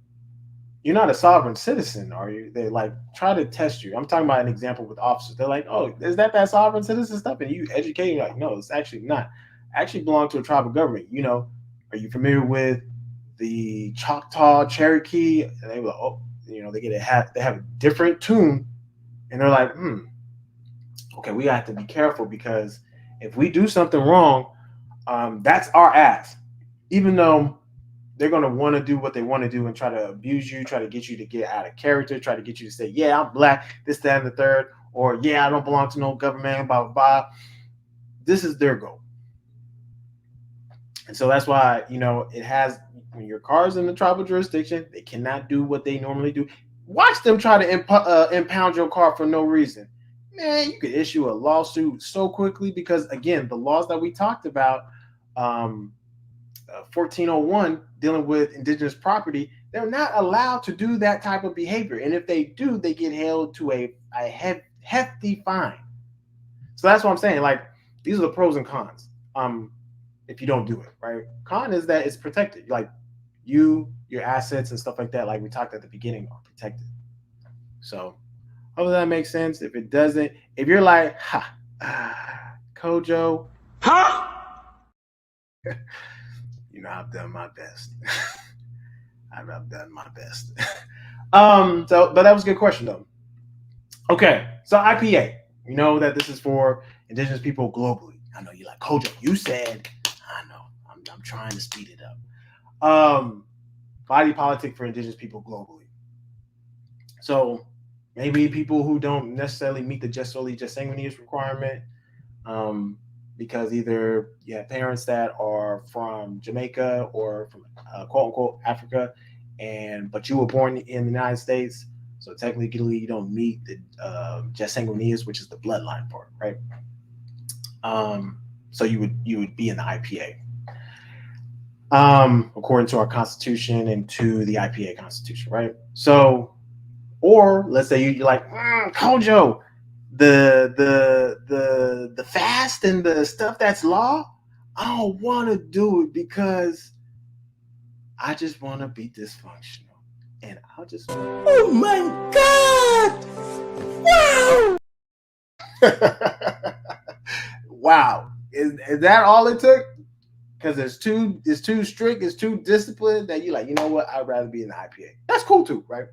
you're not a sovereign citizen, are you? They like try to test you. I'm talking about an example with officers. They're like, oh, is that sovereign citizen stuff? And you educate, you're like, no, it's actually not. I actually belong to a tribal government. Are you familiar with the Choctaw Cherokee? And they were like, oh, they have a different tune, and they're like, okay, we have to be careful because if we do something wrong, that's our ass. Even though they're going to want to do what they want to do and try to abuse you, try to get you to get out of character, try to get you to say, yeah, I'm black, this, that, and the third, or yeah, I don't belong to no government, blah, blah, blah. This is their goal. And so that's why, it has, when your car's in the tribal jurisdiction, they cannot do what they normally do. Watch them try to impound your car for no reason. Man, you could issue a lawsuit so quickly because, again, the laws that we talked about, 1401 dealing with indigenous property, they're not allowed to do that type of behavior. And if they do, they get held to a hefty fine. So that's what I'm saying. Like, these are the pros and cons. If you don't do it, right? Con is that it's protected. Like your assets and stuff like that, like we talked at the beginning, are protected. So hopefully that makes sense. If it doesn't, if you're like, Kojo, I've done my best. I've done my best. But that was a good question though. Okay, so IPA, we know that this is for indigenous people globally. I know you're like, Kojo, you said, I know, I'm trying to speed it up. Body politic for indigenous people globally. So maybe people who don't necessarily meet the just sanguineous requirement, because either you have parents that are from Jamaica or from quote unquote Africa, but you were born in the United States, so technically you don't meet the just sanguineous, which is the bloodline part, right? So you would be in the IPA, according to our Constitution and to the IPA Constitution, right? So, or let's say you're like, Kojo, the fast and the stuff that's law, I don't want to do it because I just want to be dysfunctional, and I'll just. Oh my God! Wow. Wow. Is that all it took? Because it's too strict, it's too disciplined that you're like, you know what? I'd rather be in the IPA. That's cool too, right?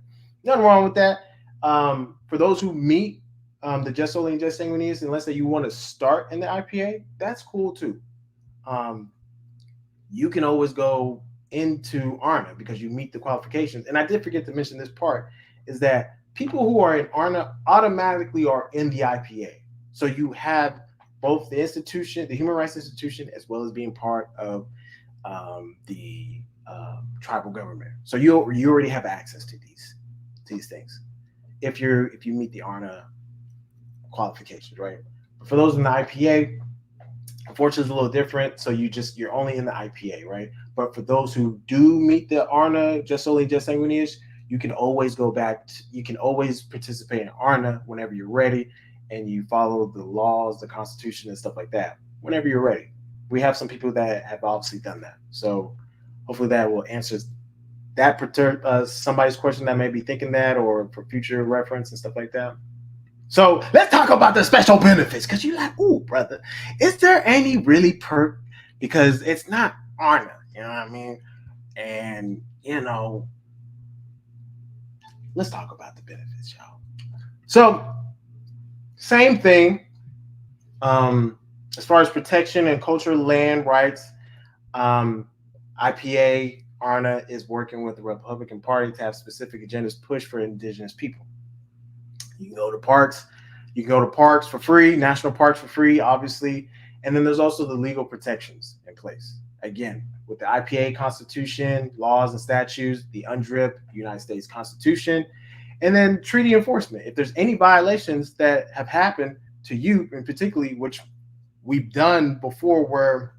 Nothing wrong with that. For those who meet the just solely and just sanguineous, and let's say you want to start in the IPA, that's cool too. You can always go into ARNA because you meet the qualifications. And I did forget to mention this part, is that people who are in ARNA automatically are in the IPA. So you have both the institution, the human rights institution, as well as being part of the tribal government. So you already have access to these things if you meet the ARNA qualifications, right? But for those in the IPA, unfortunately, it's a little different. So you're only in the IPA, right? But for those who do meet the ARNA just solely just sanguineous, you can always go back. You can always participate in ARNA whenever you're ready, and you follow the laws, the Constitution, and stuff like that whenever you're ready. We have some people that have obviously done that. So hopefully that will answer that somebody's question that may be thinking that, or for future reference and stuff like that. So let's talk about the special benefits, because you're like, ooh, brother, is there any really perk? Because it's not ARNA, you know what I mean? And, let's talk about the benefits, y'all. So, same thing. As far as protection and cultural land rights, IPA, ARNA is working with the Republican Party to have specific agendas pushed for indigenous people. You can go to parks. You can go to parks for free, national parks for free, obviously. And then there's also the legal protections in place. Again, with the IPA Constitution, laws and statutes, the UNDRIP, United States Constitution, and then treaty enforcement. If there's any violations that have happened to you, and particularly, which we've done before, where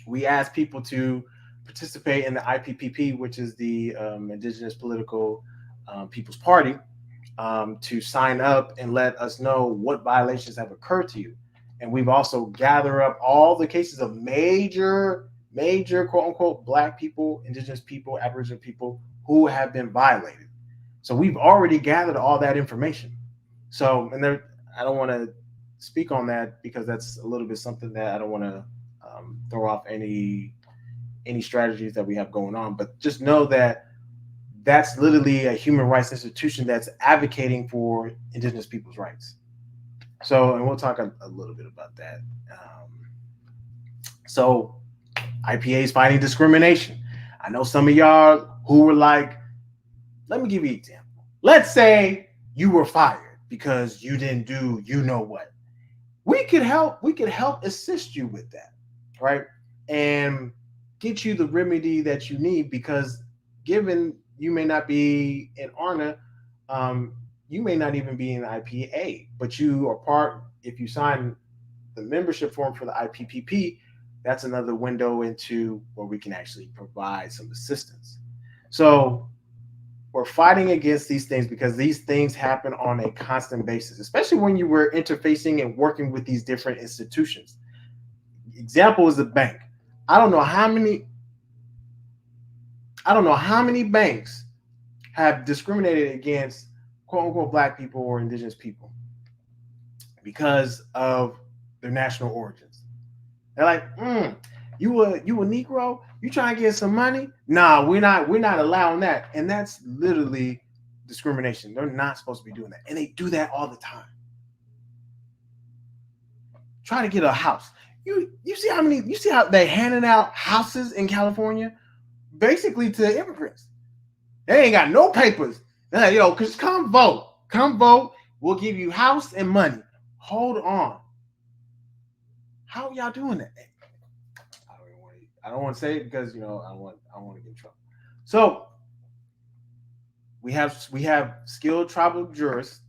we ask people to participate in the IPPP, which is the Indigenous Political People's Party, to sign up and let us know what violations have occurred to you. And we've also gathered up all the cases of major quote unquote Black people, Indigenous people, Aboriginal people who have been violated. So we've already gathered all that information. So, and there, I don't want to speak on that because that's a little bit something that I don't want to throw off any strategies that we have going on. But just know that that's literally a human rights institution that's advocating for indigenous people's rights. So, and we'll talk a little bit about that. So, IPA is fighting discrimination. I know some of y'all who were like, let me give you an example. Let's say you were fired because you didn't do you know what. We could help assist you with that, right? And get you the remedy that you need, because given you may not be in ARNA, you may not even be in the IPA, but you are part, if you sign the membership form for the IPPP, that's another window into where we can actually provide some assistance. So we're fighting against these things because these things happen on a constant basis, especially when you were interfacing and working with these different institutions. Example is the bank. I don't know how many banks have discriminated against quote unquote black people or indigenous people because of their national origins. They're like, you a Negro? You trying to get some money? Nah, we're not allowing that. And that's literally discrimination. They're not supposed to be doing that. And they do that all the time. Try to get a house. You see how they're handing out houses in California basically to immigrants. They ain't got no papers. They're like, yo, just come vote. Come vote. We'll give you house and money. Hold on. How are y'all doing that? I don't want to say it because I don't want to get in trouble. So we have skilled tribal jurists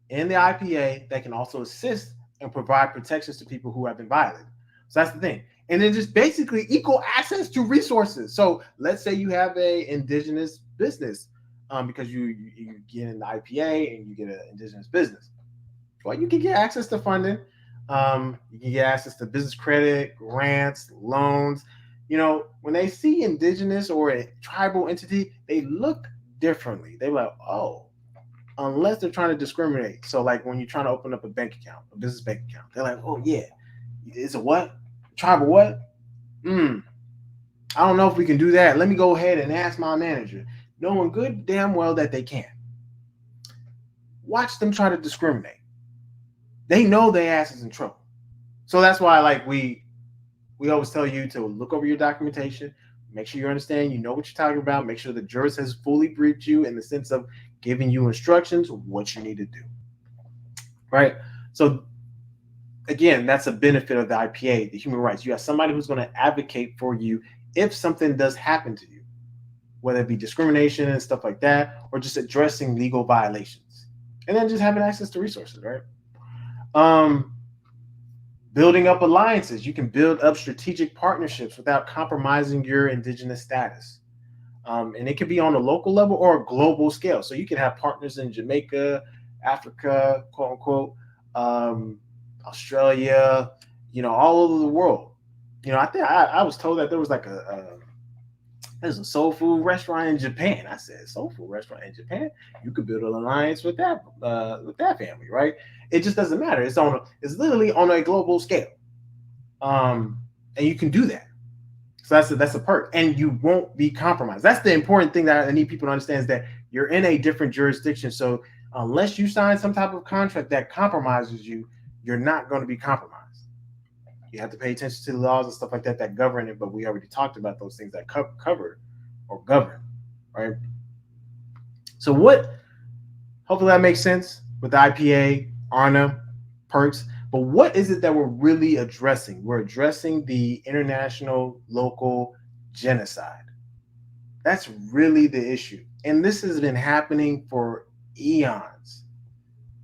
in the IPA that can also assist and provide protections to people who have been violated. So that's the thing. And then just basically equal access to resources. So let's say you have a indigenous business because you get in the IPA and you get an indigenous business. Well, you can get access to funding. You can get access to business credit, grants, loans. When they see indigenous or a tribal entity, they look differently. They're like, oh, unless they're trying to discriminate. So like when you're trying to open up a bank account, a business bank account, they're like, oh yeah, is it what? Tribal what? I don't know if we can do that. Let me go ahead and ask my manager, knowing good damn well that they can. Watch them try to discriminate. They know their ass is in trouble. So that's why we always tell you to look over your documentation, make sure you understand, you know what you're talking about, make sure the jurist has fully briefed you in the sense of giving you instructions of what you need to do. Right? So again, that's a benefit of the IPA, the human rights. You have somebody who's going to advocate for you if something does happen to you, whether it be discrimination and stuff like that, or just addressing legal violations. And then just having access to resources, right? Building up alliances. You can build up strategic partnerships without compromising your indigenous status. And it can be on a local level or a global scale. So you can have partners in Jamaica, Africa, quote unquote, Australia, all over the world. I think I was told that there was there's a soul food restaurant in Japan. I said, soul food restaurant in Japan? You could build an alliance with that family, right? It just doesn't matter. It's literally on a global scale. And you can do that. So that's a perk. And you won't be compromised. That's the important thing that I need people to understand, is that you're in a different jurisdiction. So unless you sign some type of contract that compromises you, you're not going to be compromised. You have to pay attention to the laws and stuff like that govern it, but we already talked about those things that cover or govern, right? So hopefully that makes sense with the IPA, ARNA, perks, but what is it that we're really addressing? We're addressing the international local genocide. That's really the issue. And this has been happening for eons,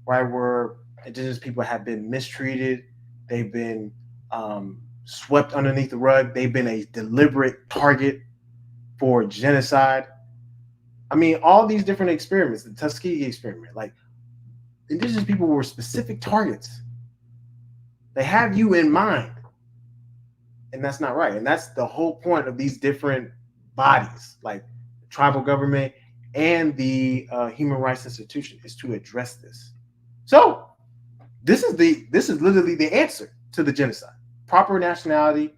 right? Where indigenous people have been mistreated. They've been swept underneath the rug. They've been a deliberate target for genocide. I mean, all these different experiments, the Tuskegee experiment, indigenous people were specific targets. They have you in mind. And that's not right. And that's the whole point of these different bodies, like the tribal government, and the human rights institution is to address this. So this is literally the answer to the genocide. Proper nationality,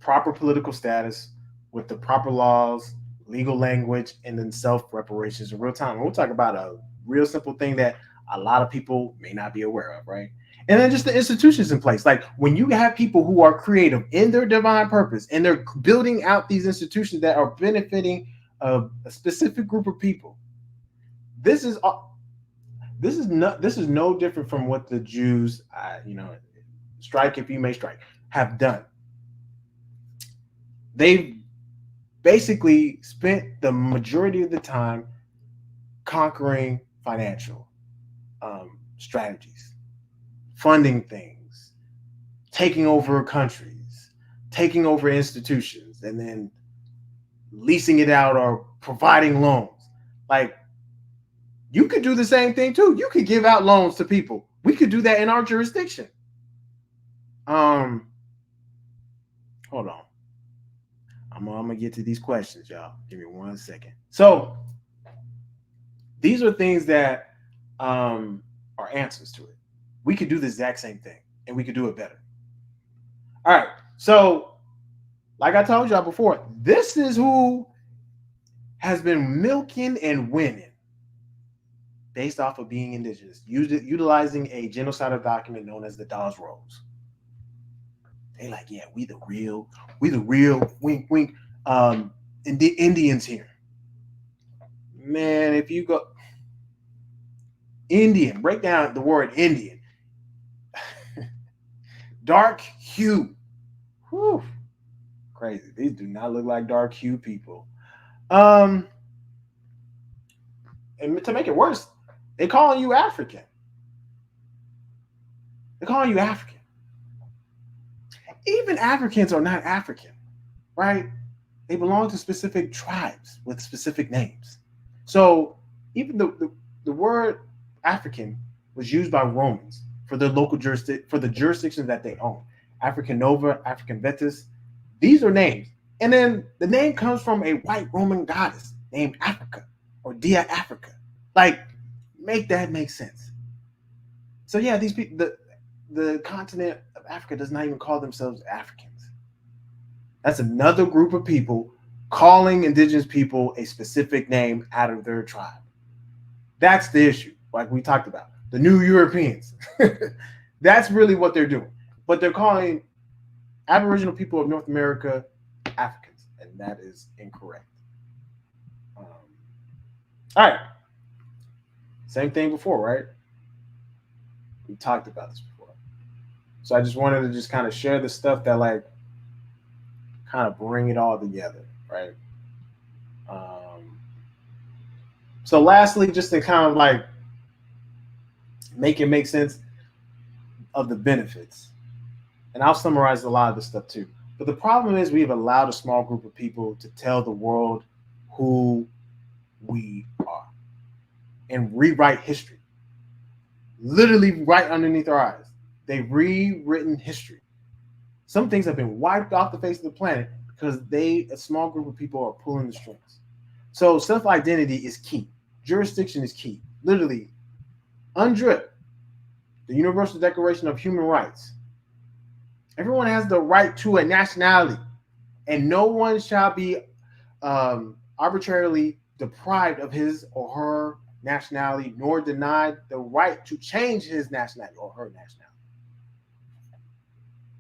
proper political status with the proper laws, legal language, and then self-reparations in real time. We'll talk about a real simple thing that a lot of people may not be aware of, right? And then just the institutions in place. Like when you have people who are creative in their divine purpose and they're building out these institutions that are benefiting a specific group of people, this is no different from what the Jews, strike if you may strike, have done. They've basically spent the majority of the time conquering financial strategies, funding things, taking over countries, taking over institutions, and then leasing it out or providing loans. Like, you could do the same thing too. You could give out loans to people. We could do that in our jurisdiction. Hold on. I'm gonna get to these questions, y'all. Give me 1 second. So these are things that are answers to it. We could do the exact same thing, and we could do it better. All right. So, like I told y'all before, this is who has been milking and winning based off of being indigenous, utilizing a genocidal document known as the Dawes Rolls. They like, yeah, we the real wink wink Indians here. Man, if you go Indian, break down the word Indian. Dark hue. Whew. Crazy. These do not look like dark hue people. And to make it worse, they're calling you African. Even Africans are not African, right? They belong to specific tribes with specific names. So even the word African was used by Romans for their local for the jurisdictions that they own. African Nova, African Vetus, these are names. And then the name comes from a white Roman goddess named Africa or Dia Africa. Like, make that make sense. So yeah, these people, the continent of Africa does not even call themselves Africans. That's another group of people calling indigenous people a specific name out of their tribe. That's the issue, like we talked about. The new Europeans. That's really what they're doing. But they're calling Aboriginal people of North America Africans, and that is incorrect. All right. Same thing before, right? We talked about this before. So I just wanted to just kind of share the stuff that like kind of bring it all together, right? So lastly, just to kind of like make it make sense of the benefits. And I'll summarize a lot of this stuff too. But the problem is we've allowed a small group of people to tell the world who we are and rewrite history. Literally right underneath our eyes. They've rewritten history. Some things have been wiped off the face of the planet because a small group of people are pulling the strings. So self-identity is key. Jurisdiction is key. Literally, UNDRIP, the Universal Declaration of Human Rights. Everyone has the right to a nationality, and no one shall be arbitrarily deprived of his or her nationality, nor denied the right to change his nationality or her nationality.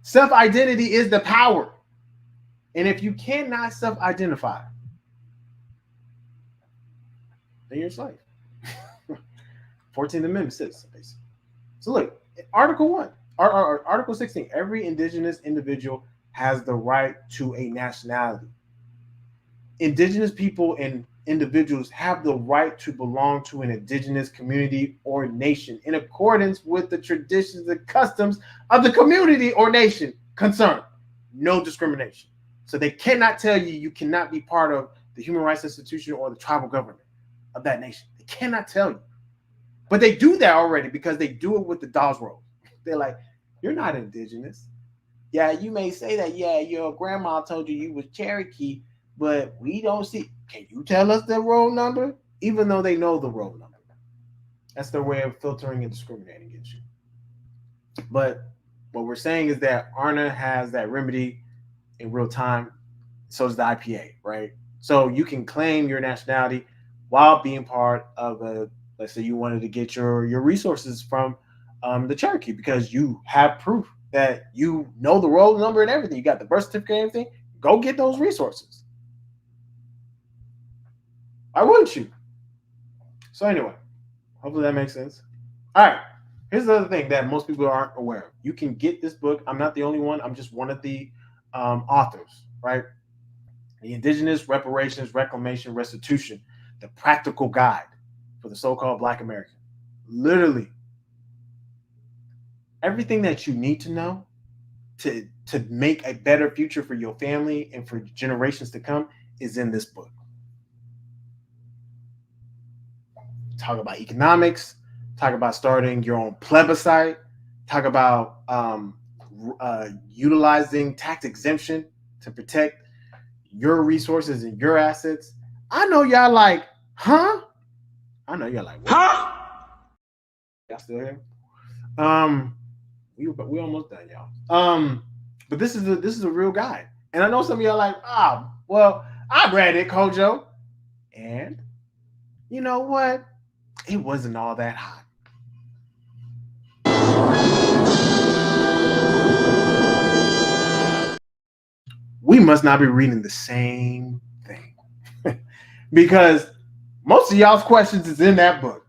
Self-identity is the power. And if you cannot self-identify, then you're a slave. 14th Amendment says basically. So look, Article 1, Article 16, every indigenous individual has the right to a nationality. Indigenous people and individuals have the right to belong to an indigenous community or nation in accordance with the traditions and customs of the community or nation concerned. No discrimination. So they cannot tell you you cannot be part of the human rights institution or the tribal government of that nation. They cannot tell you. But they do that already because they do it with the Dawes Rolls. They're like, you're not indigenous. Yeah, you may say that, yeah, your grandma told you was Cherokee, but we don't see. Can you tell us the roll number? Even though they know the roll number. That's their way of filtering and discriminating against you. But what we're saying is that ARNA has that remedy in real time. So does the IPA, right? So you can claim your nationality while being part of a, let's say you wanted to get your resources from the Cherokee because you have proof that you know the roll number and everything. You got the birth certificate and everything. Go get those resources. Why wouldn't you? So anyway, hopefully that makes sense. All right. Here's the other thing that most people aren't aware of. You can get this book. I'm not the only one. I'm just one of the authors, right? The Indigenous Reparations, Reclamation, Restitution, the practical guide for the so-called Black American. Literally, everything that you need to know to make a better future for your family and for generations to come is in this book. Talk about economics, talk about starting your own plebiscite, talk about utilizing tax exemption to protect your resources and your assets. I know y'all like, huh? I know you're like, what? Huh? Y'all still here? We almost done, y'all. But this is a real guide, and I know some of y'all like, well, I read it, Kojo, and you know what? It wasn't all that hot. We must not be reading the same thing because most of y'all's questions is in that book.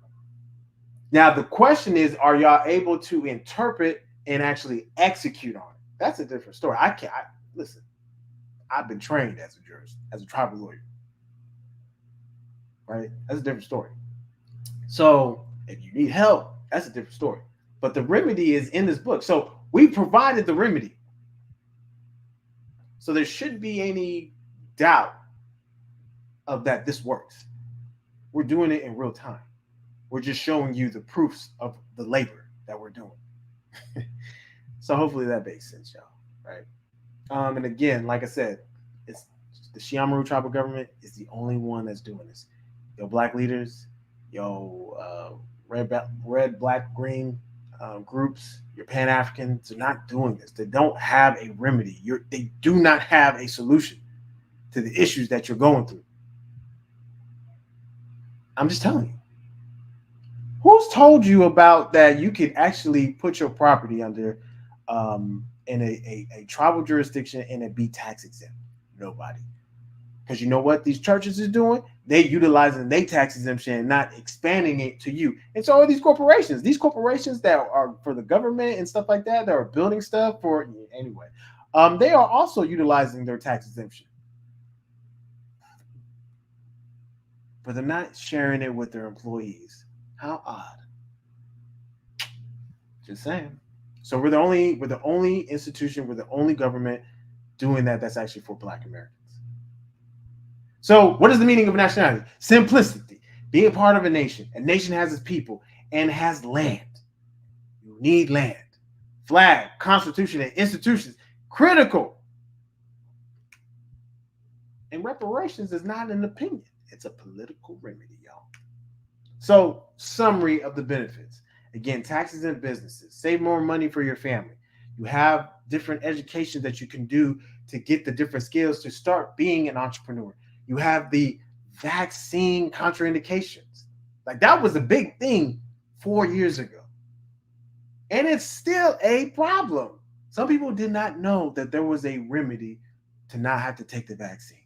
Now, the question is, are y'all able to interpret and actually execute on it? That's a different story. Listen, I've been trained as a jurist, as a tribal lawyer, right? That's a different story. So if you need help, that's a different story. But the remedy is in this book. So we provided the remedy. So there shouldn't be any doubt of that this works. We're doing it in real time. We're just showing you the proofs of the labor that we're doing. So hopefully that makes sense, y'all. Right? And again, like I said, it's the Shiamaru tribal government is the only one that's doing this. Your Black leaders, your red, black, green groups, your Pan Africans are not doing this. They don't have a remedy. They do not have a solution to the issues that you're going through. I'm just telling you. Who's told you about that you can actually put your property under in a tribal jurisdiction and it be tax exempt? Nobody. Because you know what these churches is doing? They utilizing their tax exemption and not expanding it to you. And so are these corporations that are for the government and stuff like that are building stuff for anyway. They are also utilizing their tax exemption. But they're not sharing it with their employees. How odd. Just saying. So we're the only institution, we're the only government doing that that's actually for Black Americans. So what is the meaning of nationality? Simplicity. Being part of a nation. A nation has its people and has land. You need land. Flag, constitution, and institutions. Critical. And reparations is not an opinion. It's a political remedy, y'all. So, summary of the benefits. Again, taxes and businesses. Save more money for your family. You have different education that you can do to get the different skills to start being an entrepreneur. You have the vaccine contraindications. Like that was a big thing 4 years ago. And it's still a problem. Some people did not know that there was a remedy to not have to take the vaccine.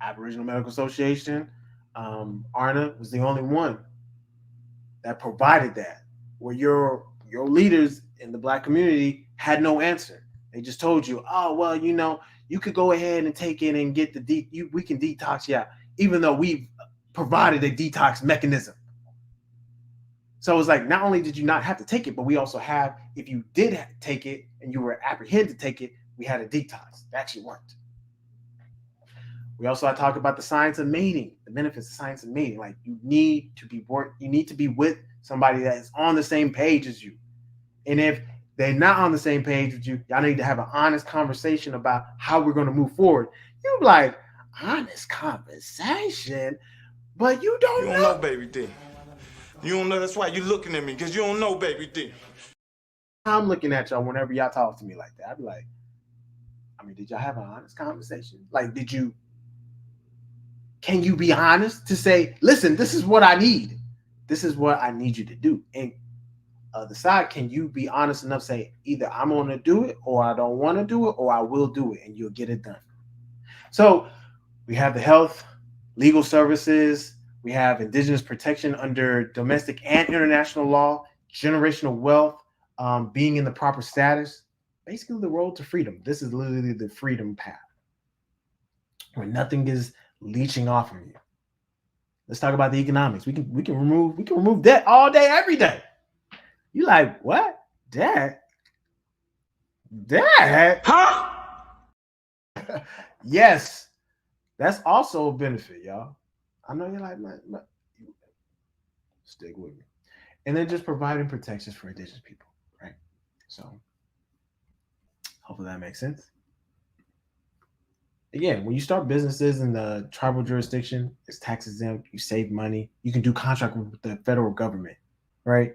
Aboriginal Medical Association, ARNA was the only one that provided that, where your leaders in the Black community had no answer. They just told you, oh, well, you could go ahead and take it and get we can detox you out, even though we've provided a detox mechanism. So it's like, not only did you not have to take it, but we also have, if you did take it and you were apprehended to take it, we had a detox. It actually worked. We also talk about the science of mating, the benefits of science of mating. Like you need to be with somebody that is on the same page as you. And if they're not on the same page with you. Y'all need to have an honest conversation about how we're going to move forward. You like, honest conversation, but you don't You don't know, baby D. You don't know. That's why you looking at me, because you don't know, baby D. I'm looking at y'all whenever y'all talk to me like that. I'd be like, I mean, did y'all have an honest conversation? Like, can you be honest to say, listen, this is what I need. This is what I need you to do. And other side, can you be honest enough to say, either I'm going to do it or I don't want to do it or I will do it and you'll get it done. So we have the health, legal services, we have indigenous protection under domestic and international law, generational wealth, being in the proper status, basically the road to freedom. This is literally the freedom path where nothing is leeching off of you. Let's talk about the economics. We can remove debt all day, every day. You like, what? Debt? Huh? Yes. That's also a benefit, y'all. I know you're like, stick with me. And then just providing protections for indigenous people, right? So hopefully that makes sense. Again, when you start businesses in the tribal jurisdiction, it's tax exempt, you save money, you can do contract with the federal government, right?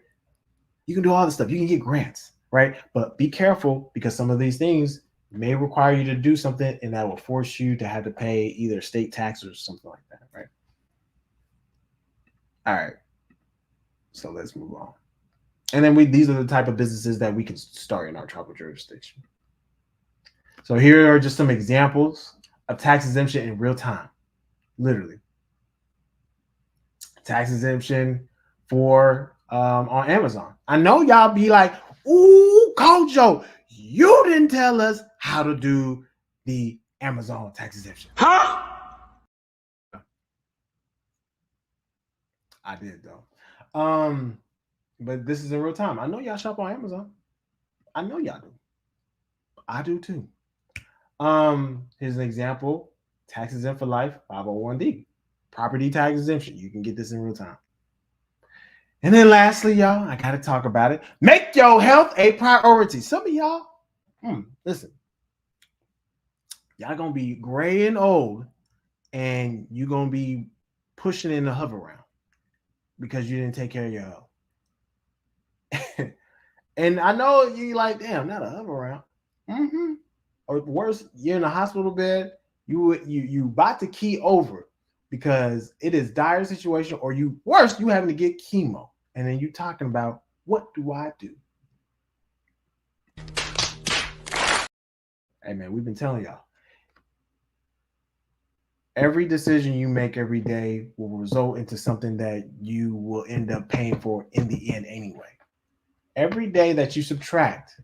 You can do all this stuff. You can get grants, right? But be careful because some of these things may require you to do something and that will force you to have to pay either state tax or something like that, right? All right. So let's move on. And then these are the type of businesses that we can start in our tribal jurisdiction. So here are just some examples of tax exemption in real time, literally. Tax exemption for on Amazon. I know y'all be like, ooh, Kojo, you didn't tell us how to do the Amazon tax exemption. Huh? I did though. But this is in real time. I know y'all shop on Amazon. I know y'all do. I do too. Here's an example. Tax exempt for life, 501D. Property tax exemption. You can get this in real time. And then lastly, y'all, I got to talk about it. Make your health a priority. Some of y'all, listen, y'all going to be gray and old and you're going to be pushing in the hover round because you didn't take care of your health. And I know you like, damn, not a hover round. Or worse, you're in a hospital bed. You about to key over because it is dire situation, or you having to get chemo, and then you talking about what do I do? Hey man, we've been telling y'all. Every decision you make every day will result into something that you will end up paying for in the end anyway. Every day that you subtract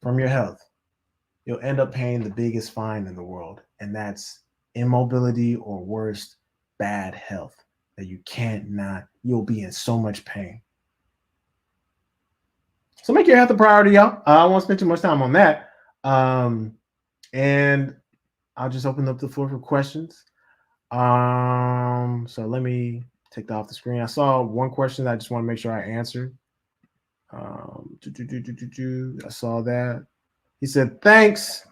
from your health, you'll end up paying the biggest fine in the world, and that's immobility or worse, bad health that you'll be in so much pain. So make your health a priority, y'all. I won't spend too much time on that. And I'll just open up the floor for questions. So let me take that off the screen. I saw one question that I just want to make sure I answered. I saw that. He said, thanks.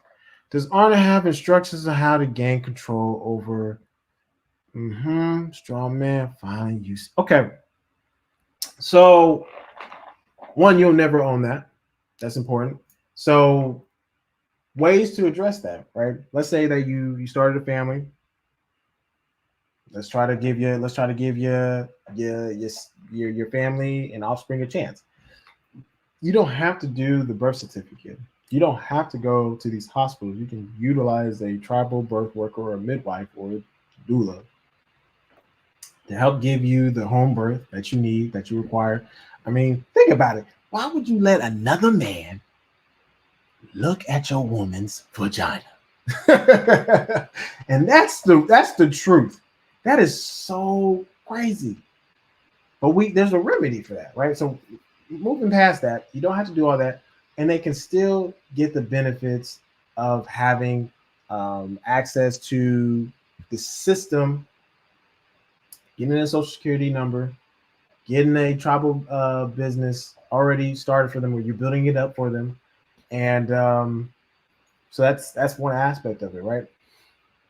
Does ARNA have instructions on how to gain control over strong man filing use? Okay. So one, you'll never own that. That's important. So ways to address that, right? Let's say that you started a family. Let's try to give your family and offspring a chance. You don't have to do the birth certificate. You don't have to go to these hospitals. You can utilize a tribal birth worker or a midwife or a doula to help give you the home birth that you need, that you require. I mean, think about it. Why would you let another man look at your woman's vagina? And that's the truth. That is so crazy. But there's a remedy for that, right? So moving past that, you don't have to do all that, and they can still get the benefits of having access to the system, getting a social security number, getting a tribal business already started for them, or you're building it up for them, and so that's one aspect of it, right?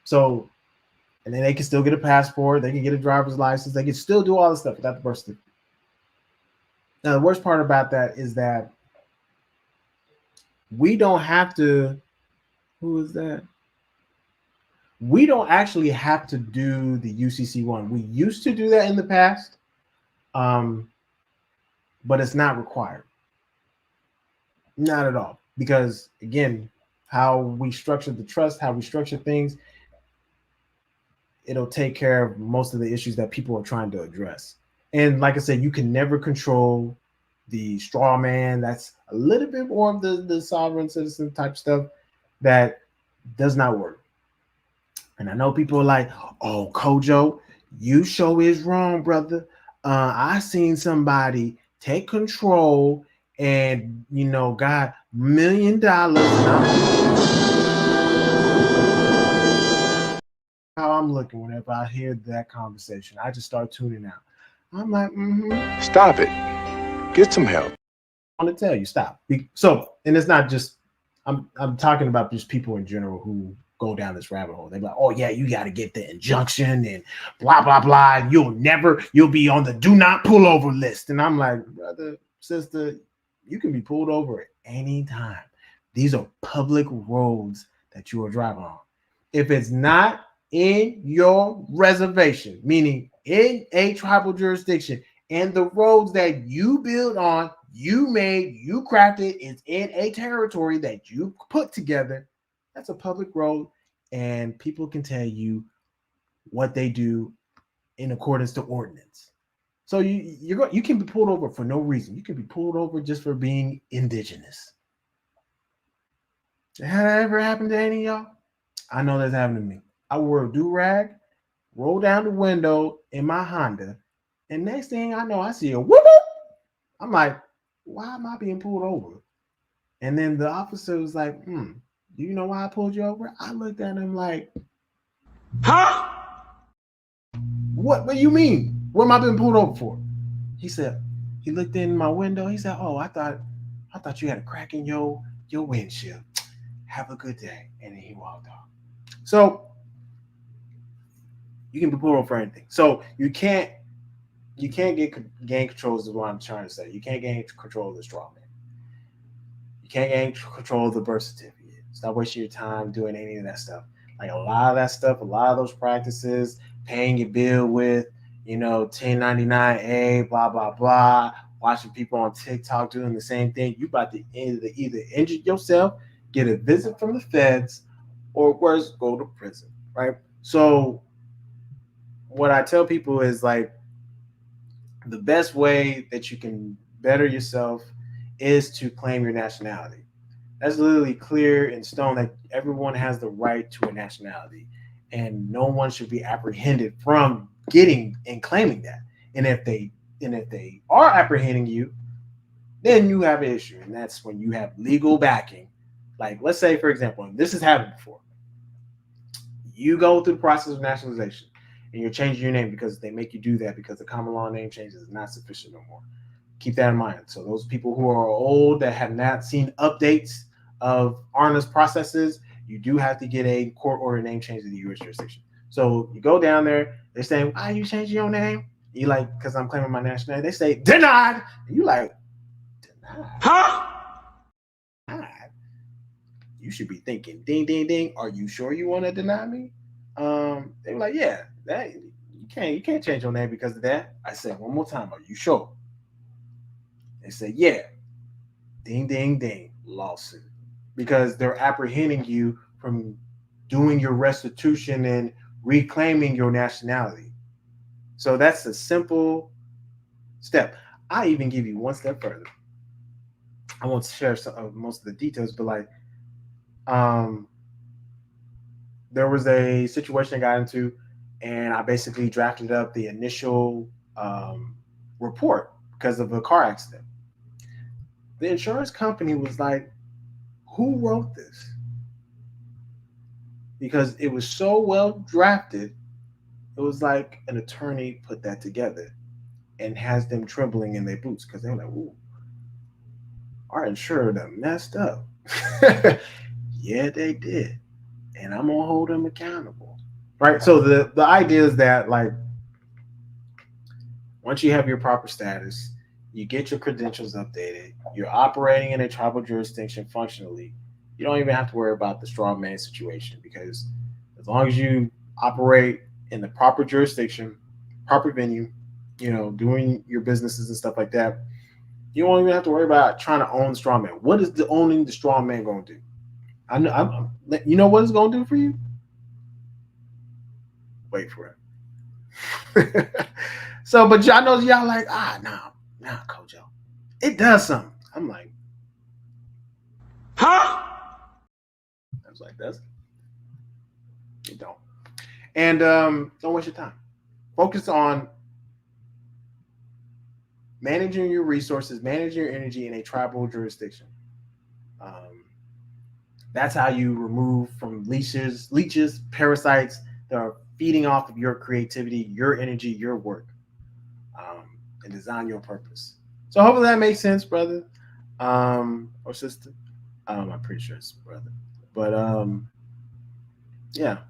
So, and then they can still get a passport, they can get a driver's license, they can still do all this stuff without the birth certificate. Now, the worst part about that is that we don't have to. Who is that? We don't actually have to do the UCC one. We used to do that in the past, but it's not required. Not at all. Because again, how we structure the trust, how we structure things, it'll take care of most of the issues that people are trying to address. And like I said, you can never control the straw man. That's a little bit more of the sovereign citizen type stuff that does not work. And I know people are like, oh, Kojo, you show is wrong, brother. I seen somebody take control and, got $1 million. How I'm looking whenever I hear that conversation. I just start tuning out. I'm like, Stop it. Get some help. I want to tell you, stop. So, and it's not just, I'm talking about just people in general who go down this rabbit hole. They're like, oh yeah, you got to get the injunction and blah, blah, blah. You'll be on the do not pull over list. And I'm like, brother, sister, you can be pulled over at any time. These are public roads that you are driving on. If it's not in your reservation, meaning in a tribal jurisdiction, and the roads that you build on, you made, you crafted, is in a territory that you put together, that's a public road, and people can tell you what they do in accordance to ordinance. So you can be pulled over for no reason. You can be pulled over just for being indigenous. Has that ever happened to any of y'all? I know that's happened to me. I wore a do-rag, roll down the window in my Honda, and next thing I know, I see a whoop. I'm like, why am I being pulled over? And then the officer was like, do you know why I pulled you over? I looked at him like, huh? What do you mean? What am I being pulled over for? He said, he looked in my window. He said, oh, I thought you had a crack in your windshield. Have a good day. And then he walked off. So you can be pulled over for anything. So you can't gain control is what I'm trying to say. You can't gain control of the straw man. You can't gain control of the birth certificate. Stop wasting your time doing any of that stuff. Like a lot of that stuff, a lot of those practices, paying your bill with, 1099A, blah, blah, blah, watching people on TikTok doing the same thing. You about to either injure yourself, get a visit from the feds, or worse, go to prison, right? So what I tell people is like, the best way that you can better yourself is to claim your nationality. That's literally clear in stone that everyone has the right to a nationality, and no one should be apprehended from getting and claiming that. And if they are apprehending you, then you have an issue, and that's when you have legal backing. Like, let's say, for example, and this has happened before. You go through the process of nationalization, and you're changing your name because they make you do that because the common law name change is not sufficient no more. Keep that in mind. So those people who are old that have not seen updates of ARNA's processes, you do have to get a court order name change in the U.S. jurisdiction. So you go down there, they're saying, why are you changing your name? You like, because I'm claiming my nationality. They say, denied. And you like, denied? Huh? Denied? You should be thinking, ding, ding, ding. Are you sure you want to deny me? They were like, yeah, that you can't change your name because of that. I said one more time, are you sure? They said, yeah. Ding, ding, ding, lawsuit. Because they're apprehending you from doing your restitution and reclaiming your nationality. So that's a simple step. I even give you one step further. I won't share most of the details, but like, there was a situation I got into, and I basically drafted up the initial report because of a car accident. The insurance company was like, who wrote this? Because it was so well drafted, it was like an attorney put that together and has them trembling in their boots because they're like, ooh, our insurer done messed up. Yeah, they did. And I'm gonna hold them accountable. Right. So the idea is that like once you have your proper status, you get your credentials updated, you're operating in a tribal jurisdiction functionally, you don't even have to worry about the straw man situation because as long as you operate in the proper jurisdiction, proper venue, doing your businesses and stuff like that, you won't even have to worry about trying to own the straw man. What is the owning the straw man going to do? You know what it's going to do for you? Wait for it. So, but y'all know y'all like, nah, Kojo. It does something. I'm like, Huh? I was like, does it? It don't. And don't waste your time. Focus on managing your resources, managing your energy in a tribal jurisdiction. That's how you remove from leeches, parasites that are feeding off of your creativity, your energy, your work, and design your purpose. So hopefully that makes sense, brother, or sister. I'm pretty sure it's brother, but yeah,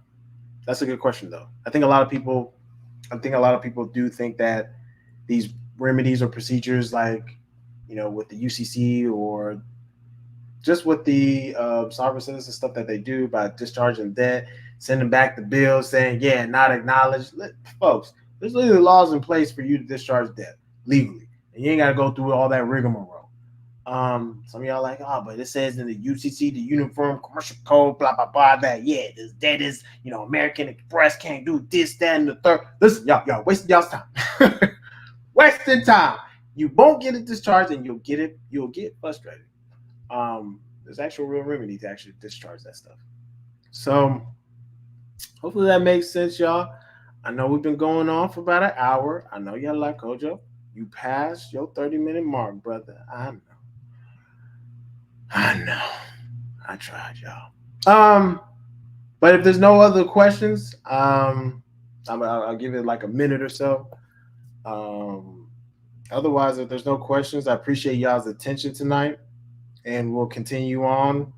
that's a good question though. I think a lot of people do think that these remedies or procedures, like with the UCC or just with the sovereign citizen stuff that they do by discharging debt, sending back the bill saying, yeah, not acknowledged. Folks, there's literally laws in place for you to discharge debt legally. And you ain't got to go through all that rigmarole. Some of y'all like, but it says in the UCC, the Uniform Commercial Code, blah, blah, blah, that, yeah, this debt is, American Express can't do this, that, and the third. Listen, y'all wasting y'all's time. Wasting time. You won't get it discharged and you'll get frustrated. There's actual real remedy to actually discharge that stuff. So hopefully that makes sense, y'all. I know we've been going on for about an hour. I know y'all like Kojo. You passed your 30-minute mark, brother. I know. I tried, y'all. But if there's no other questions, I'll give it like a minute or so. Otherwise, if there's no questions, I appreciate y'all's attention tonight. And we'll continue on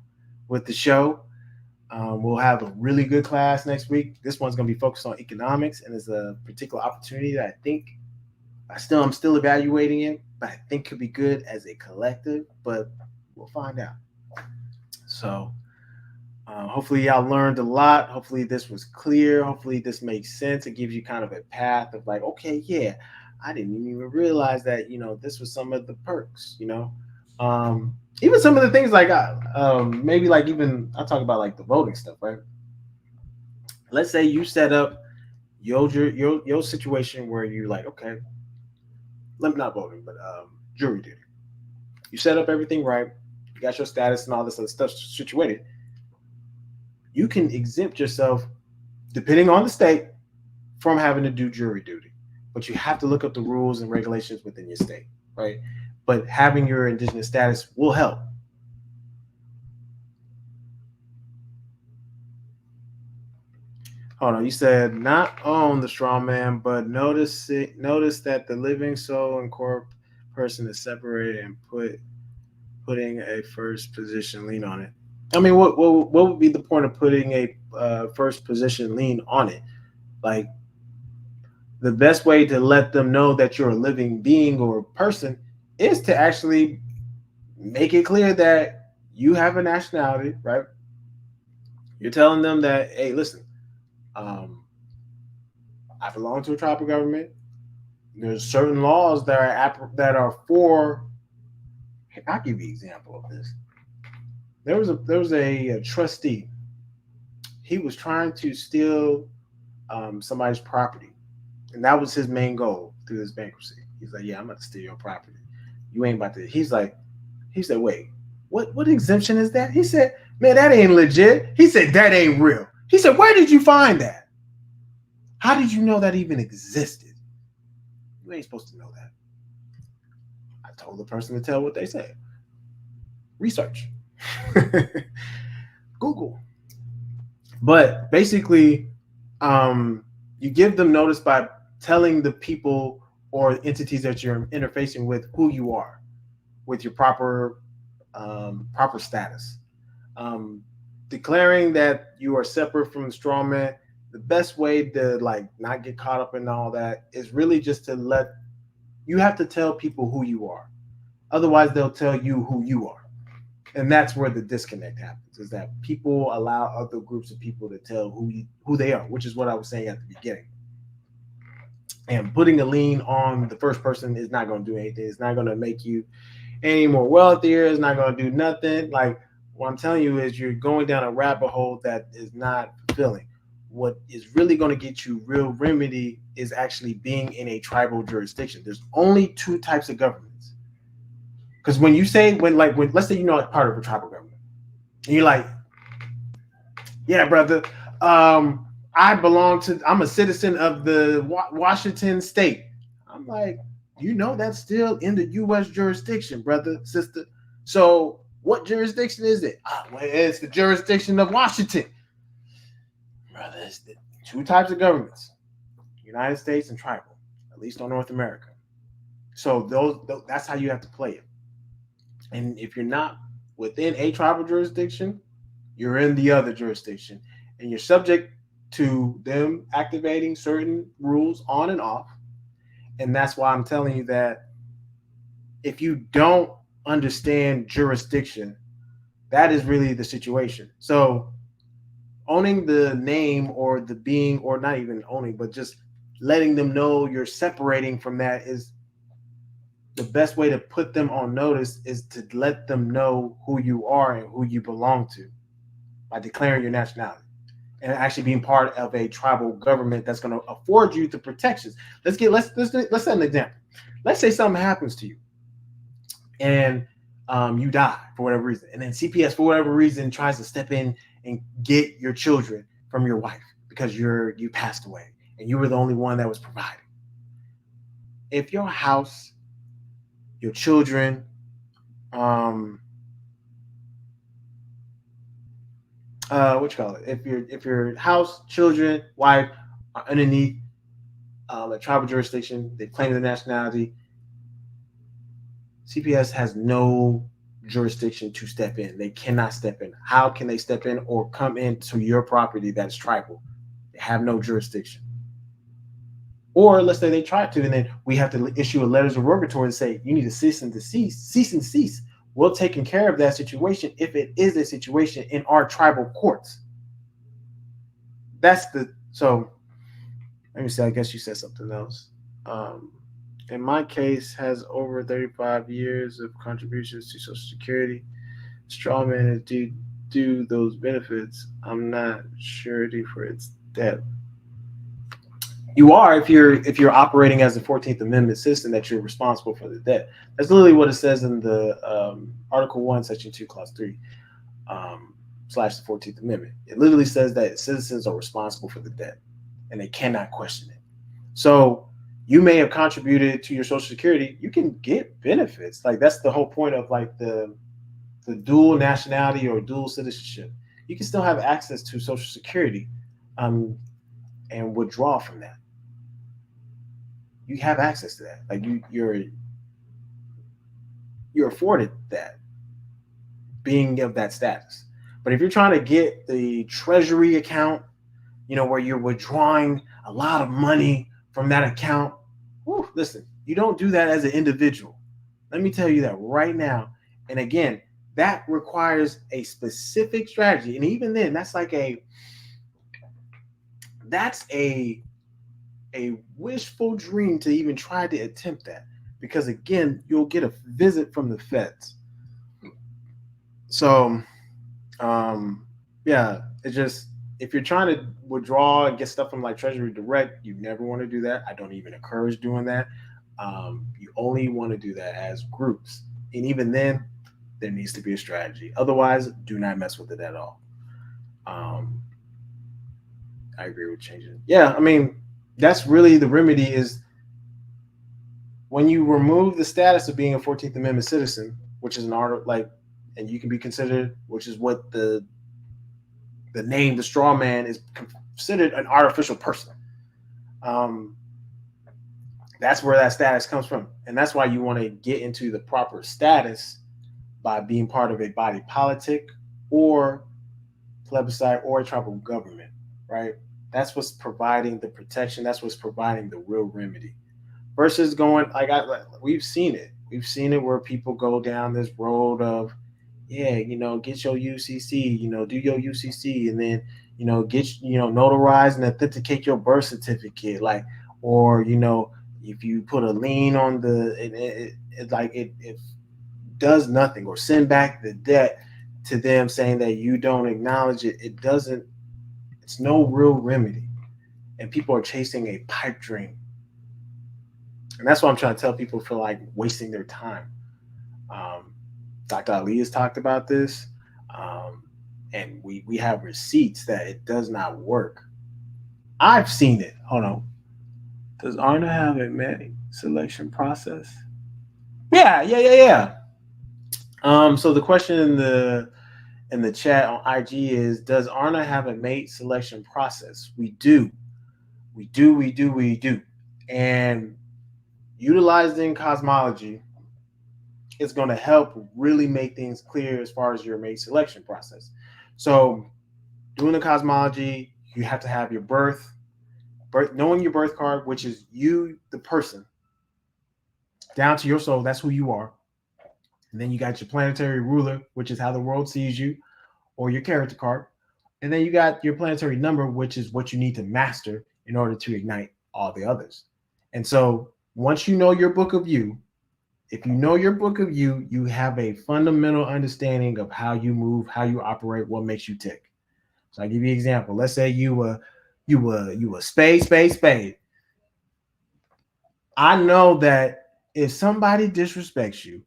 with the show. We'll have a really good class next week. This one's going to be focused on economics, and there's a particular opportunity that I think I'm still evaluating it, but I think could be good as a collective, but we'll find out. So hopefully y'all learned a lot. Hopefully this was clear. Hopefully this makes sense. It gives you kind of a path of like, okay, yeah, I didn't even realize that, this was some of the perks, even some of the things like maybe like even I talk about like the voting stuff, right? Let's say you set up your situation where you like, okay, let me not voting, but jury duty. You set up everything right. You got your status and all this other stuff situated. You can exempt yourself, depending on the state, from having to do jury duty. But you have to look up the rules and regulations within your state, right? But having your indigenous status will help. Hold on, you said not own the straw man, but notice that the living soul and core person is separated and putting a first position lien on it. I mean, what would be the point of putting a first position lien on it? Like, the best way to let them know that you're a living being or person is to actually make it clear that you have a nationality, right? You're telling them that, hey, listen, I belong to a tribal government. There's certain laws that are for. I'll give you an example of this. There was a trustee. He was trying to steal somebody's property, and that was his main goal through his bankruptcy. He's like, yeah, I'm about to steal your property. You ain't about to. He said, wait, what exemption is that? He said, man, that ain't legit. He said, that ain't real. He said, where did you find that? How did you know that even existed? You ain't supposed to know that. I told the person to tell what they said. Research. Google. But basically, you give them notice by telling the people or entities that you're interfacing with who you are, with your proper proper status. Declaring that you are separate from the straw man, the best way to like not get caught up in all that is really just to let you have to tell people who you are. Otherwise, they'll tell you who you are. And that's where the disconnect happens, is that people allow other groups of people to tell who they are, which is what I was saying at the beginning. And putting a lien on the first person is not going to do anything. It's not going to make you any more wealthier. It's not going to do nothing. Like, what I'm telling you is you're going down a rabbit hole that is not fulfilling. What is really going to get you real remedy is actually being in a tribal jurisdiction. There's only two types of governments. Because when you say, when let's say you're not part of a tribal government, and you're like, yeah, brother, I'm a citizen of the Washington state. I'm like, that's still in the U.S. jurisdiction, brother, sister. So what jurisdiction is it? Well, it's the jurisdiction of Washington. Brother, it's the two types of governments, United States and tribal, at least on North America. So that's how you have to play it. And if you're not within a tribal jurisdiction, you're in the other jurisdiction, and you're subject to them activating certain rules on and off. And that's why I'm telling you that if you don't understand jurisdiction, that is really the situation. So owning the name or the being, or not even owning, but just letting them know you're separating from that is the best way to put them on notice, is to let them know who you are and who you belong to by declaring your nationality and actually being part of a tribal government that's going to afford you the protections. Let's set an example. Let's say something happens to you and you die for whatever reason, and then CPS for whatever reason tries to step in and get your children from your wife because you passed away and you were the only one that was providing. If your house, your children, if your house, children, wife are underneath a tribal jurisdiction, they claim the nationality, CPS has no jurisdiction to step in. They cannot step in. How can they step in or come into your property that's tribal? They have no jurisdiction. Or let's say they try to, and then we have to issue a letters of rogatory and say, you need to cease and cease. We're taking care of that situation if it is a situation in our tribal courts. So let me see, I guess you said something else. In my case, has over 35 years of contributions to Social Security. Strawman is due those benefits. I'm not surety for its debt. You are if you're operating as a 14th Amendment citizen, that you're responsible for the debt. That's literally what it says in the Article 1, Section 2, Clause 3, / the 14th Amendment. It literally says that citizens are responsible for the debt, and they cannot question it. So you may have contributed to your Social Security. You can get benefits. Like, that's the whole point of like the dual nationality or dual citizenship. You can still have access to Social Security and withdraw from that. You have access to that. Like you're afforded that, being of that status. But if you're trying to get the treasury account, where you're withdrawing a lot of money from that account, listen, you don't do that as an individual. Let me tell you that right now. And again, that requires a specific strategy. And even then, that's a wishful dream to even try to attempt that, because again, you'll get a visit from the feds. So it's just, if you're trying to withdraw and get stuff from like Treasury Direct, you never want to do that. I don't even encourage doing that. You only want to do that as groups, and even then, there needs to be a strategy. Otherwise, do not mess with it at all. I agree with changing. Yeah, I mean, that's really the remedy, is when you remove the status of being a 14th Amendment citizen, which is an art, and you can be considered, which is what the name, the straw man, is considered an artificial person. That's where that status comes from. And that's why you want to get into the proper status by being part of a body politic or plebiscite or a tribal government, right? That's what's providing the protection. That's what's providing the real remedy. Versus going we've seen it. We've seen it where people go down this road of, yeah, get your UCC, do your UCC, and then get notarize and authenticate your birth certificate, like, or if you put a lien on the, it does nothing, or send back the debt to them saying that you don't acknowledge it. It doesn't. It's no real remedy, and people are chasing a pipe dream. And that's what I'm trying to tell people, feel like wasting their time. Dr. Ali has talked about this, and we have receipts that it does not work. I've seen it. Hold on. Does ARNA have a May selection process? Yeah. So the question in the chat on IG is, does ARNA have a mate selection process? We do. And utilizing cosmology is going to help really make things clear as far as your mate selection process. So doing the cosmology, you have to have your birth, knowing your birth card, which is you, the person, down to your soul. That's who you are. And then you got your planetary ruler, which is how the world sees you, or your character card. And then you got your planetary number, which is what you need to master in order to ignite all the others. And so once you know your book of you, if you know your book of you, you have a fundamental understanding of how you move, how you operate, what makes you tick. So I give you an example. Let's say you were spade. I know that if somebody disrespects you,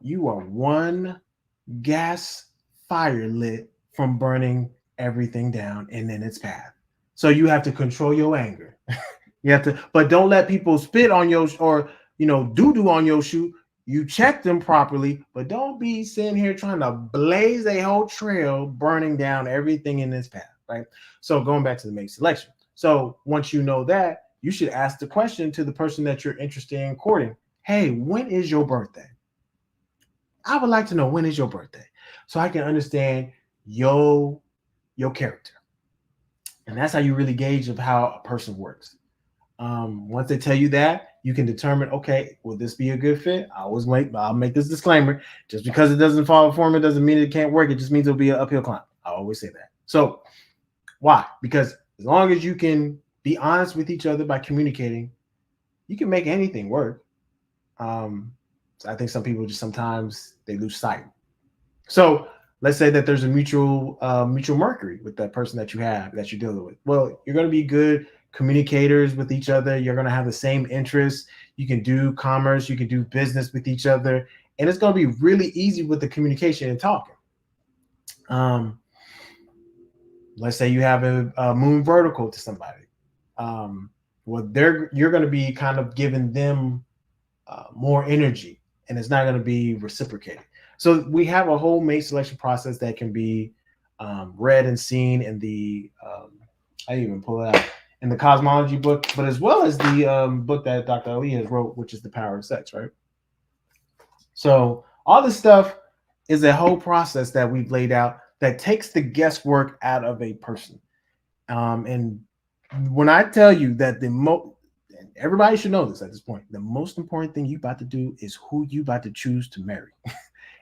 you are one gas fire lit from burning everything down and in its path. So you have to control your anger. You have to, but don't let people spit on your, or doo-doo on your shoe. You check them properly, but don't be sitting here trying to blaze a whole trail, burning down everything in its path, right? So going back to the mate selection. So once you know that, you should ask the question to the person that you're interested in courting. Hey, when is your birthday? I would like to know, when is your birthday, so I can understand your character. And that's how you really gauge of how a person works. Once they tell you that, you can determine, okay, will this be a good fit? I'll make this disclaimer. Just because it doesn't follow formula doesn't mean it can't work. It just means it'll be an uphill climb. I always say that. So why? Because as long as you can be honest with each other by communicating, you can make anything work. So I think some people just sometimes they lose sight. So let's say that there's a mutual Mercury with that person that you're dealing with. Well, you're going to be good communicators with each other. You're going to have the same interests. You can do commerce. You can do business with each other. And it's going to be really easy with the communication and talking. Let's say you have a moon vertical to somebody. You're going to be kind of giving them more energy, and it's not going to be reciprocated. So we have a whole mate selection process that can be read and seen in the I didn't even pull it out in the cosmology book, but as well as the book that Dr. Ali has wrote, which is The Power of Sex, right? So all this stuff is a whole process that we've laid out that takes the guesswork out of a person. And when I tell you that everybody should know this at this point, the most important thing you about to do is who you about to choose to marry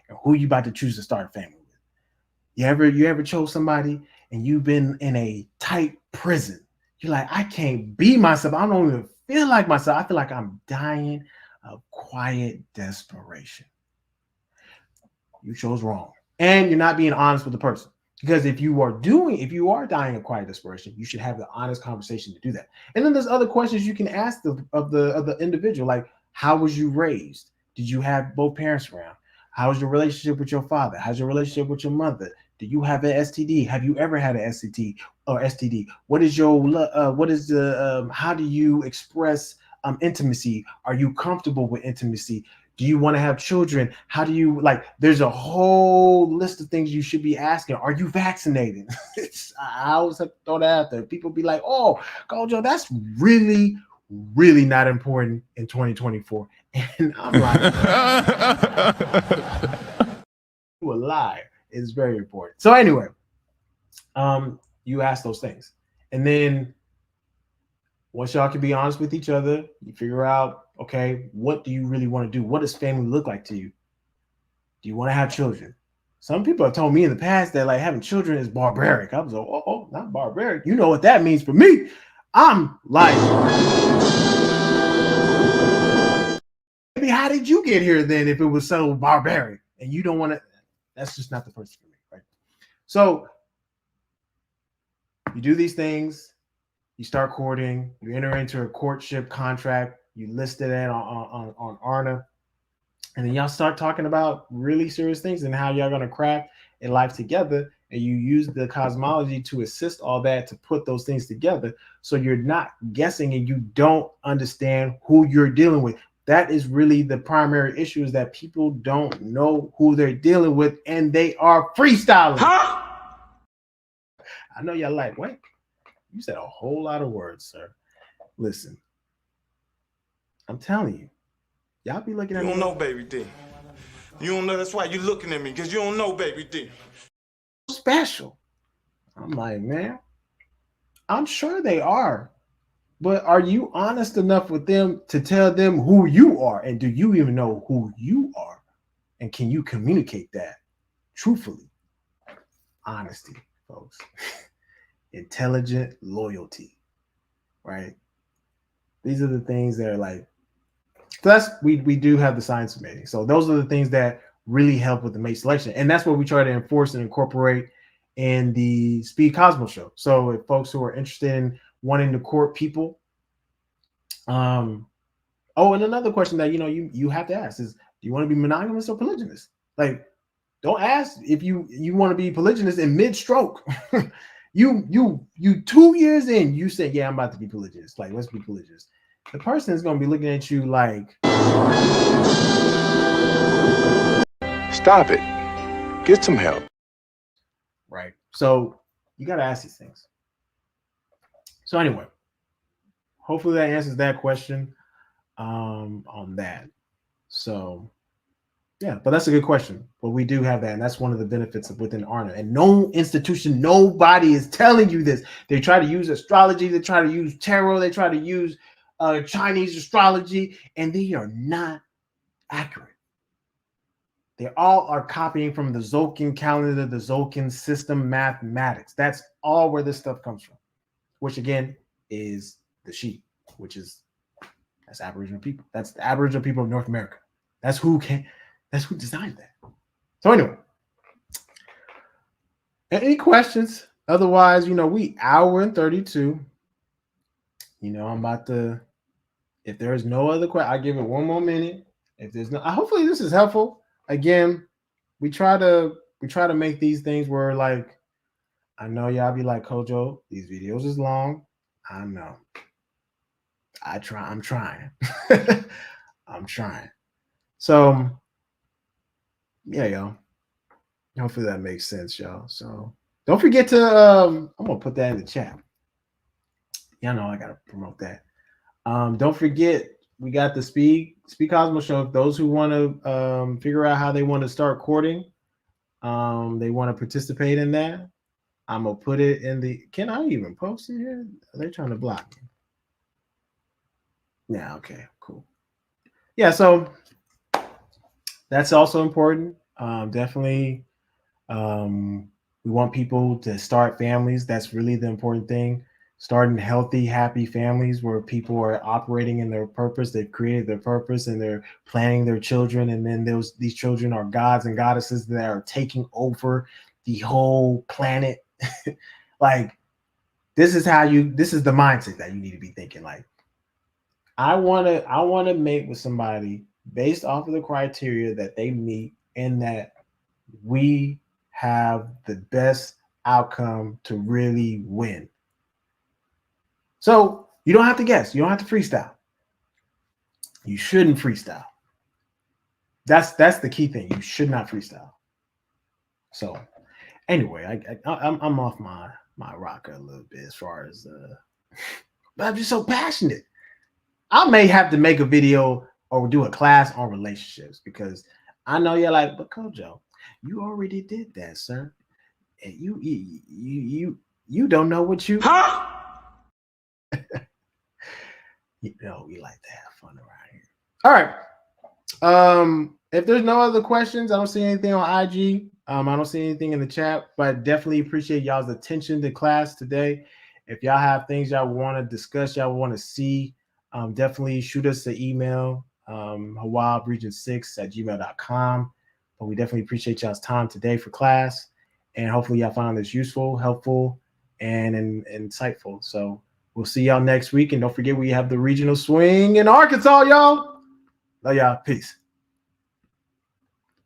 and who you about to choose to start a family with. You ever chose somebody and you've been in a tight prison? You're like, I can't be myself. I don't even feel like myself. I feel like I'm dying of quiet desperation. You chose wrong. And you're not being honest with the person. Because if you are dying of quiet desperation, you should have the honest conversation to do that. And then there's other questions you can ask of the individual, like, how was you raised? Did you have both parents around? How was your relationship with your father? How's your relationship with your mother? Do you have an STD? Have you ever had an STD or STD? How do you express intimacy? Are you comfortable with intimacy? Do you want to have children? How do you there's a whole list of things you should be asking. Are you vaccinated? I always have to throw that out there. People be like, oh, Gojo, that's really, really not important in 2024. And I'm like, a liar is very important. So anyway, you ask those things, and then once y'all can be honest with each other, you figure out, okay, what do you really want to do? What does family look like to you? Do you want to have children? Some people have told me in the past that like having children is barbaric. I was like, oh, not barbaric. You know what that means for me? I'm like, maybe how did you get here then if it was so barbaric and you don't want to? That's just not the person for me, right? So you do these things. You start courting, you enter into a courtship contract, you list it on ARNA, and then y'all start talking about really serious things and how y'all gonna craft a life together. And you use the cosmology to assist all that to put those things together. So you're not guessing and you don't understand who you're dealing with. That is really the primary issue, is that people don't know who they're dealing with and they are freestyling. Huh? I know y'all like, wait. You said a whole lot of words, sir. Listen, I'm telling you, y'all be looking at me. You don't know, baby D. You don't know. That's why you're looking at me, because you don't know, baby D. Special. I'm like, man, I'm sure they are. But are you honest enough with them to tell them who you are? And do you even know who you are? And can you communicate that truthfully? Honesty, folks. Intelligent loyalty, right? These are the things that are like, plus we do have the science of mating. So those are the things that really help with the mate selection. And that's what we try to enforce and incorporate in the Speed Cosmo show. So if folks who are interested in wanting to court people, and another question that you have to ask is, do you want to be monogamous or polygynous? Like, don't ask if you want to be polygynous in mid-stroke. You 2 years in, you say, yeah, I'm about to be polygynous. Like, let's be polygynous. The person is going to be looking at you like, Stop it. Get some help. Right. So you got to ask these things. So anyway, hopefully that answers that question on that. So yeah, but that's a good question. But we do have that, and that's one of the benefits of within ARNA. And no institution, nobody is telling you this. They try to use astrology, they try to use tarot, they try to use Chinese astrology, and they are not accurate. They all are copying from the Tzolk'in calendar, the Tzolk'in system mathematics. That's all where this stuff comes from, which again is the sheep, that's Aboriginal people. That's the Aboriginal people of North America. That's who designed that. So anyway, any questions? Otherwise, we hour and 32. I'm about to, if there is no other question, I give it one more minute. If there's no, hopefully this is helpful. Again, we try to make these things where, like, I know y'all be like, Kojo, these videos is long. I know. I'm trying. I'm trying. So yeah, y'all. Hopefully that makes sense, y'all. So don't forget to I'm gonna put that in the chat. Y'all know I gotta promote that. Don't forget, we got the Speed Cosmo show. Those who want to figure out how they want to start courting, they want to participate in that. I'm gonna put it in the. Can I even post it here? Are they trying to block me? Yeah. Okay. Cool. Yeah. So that's also important. Definitely, we want people to start families. That's really the important thing. Starting healthy, happy families where people are operating in their purpose. They've created their purpose and they're planning their children. And then these children are gods and goddesses that are taking over the whole planet. Like, this is the mindset that you need to be thinking. Like, I want to mate with somebody based off of the criteria that they meet and that we have the best outcome to really win. So you don't have to guess. You don't have to freestyle. You shouldn't freestyle. That's the key thing. You should not freestyle. So anyway, I'm off my rocker a little bit as far as but I'm just so passionate. I may have to make a video or do a class on relationships, because I know you're like, but Kojo, You already did that, sir. And you don't know what you. You know, we like to have fun around here. All right. If there's no other questions, I don't see anything on IG. I don't see anything in the chat, but definitely appreciate y'all's attention to class today. If y'all have things y'all want to discuss, y'all want to see, definitely shoot us an email, hawabregion6@gmail.com. But we definitely appreciate y'all's time today for class. And hopefully y'all found this useful, helpful, and insightful. So we'll see y'all next week. And don't forget, we have the regional swing in Arkansas, y'all. Love y'all. Peace.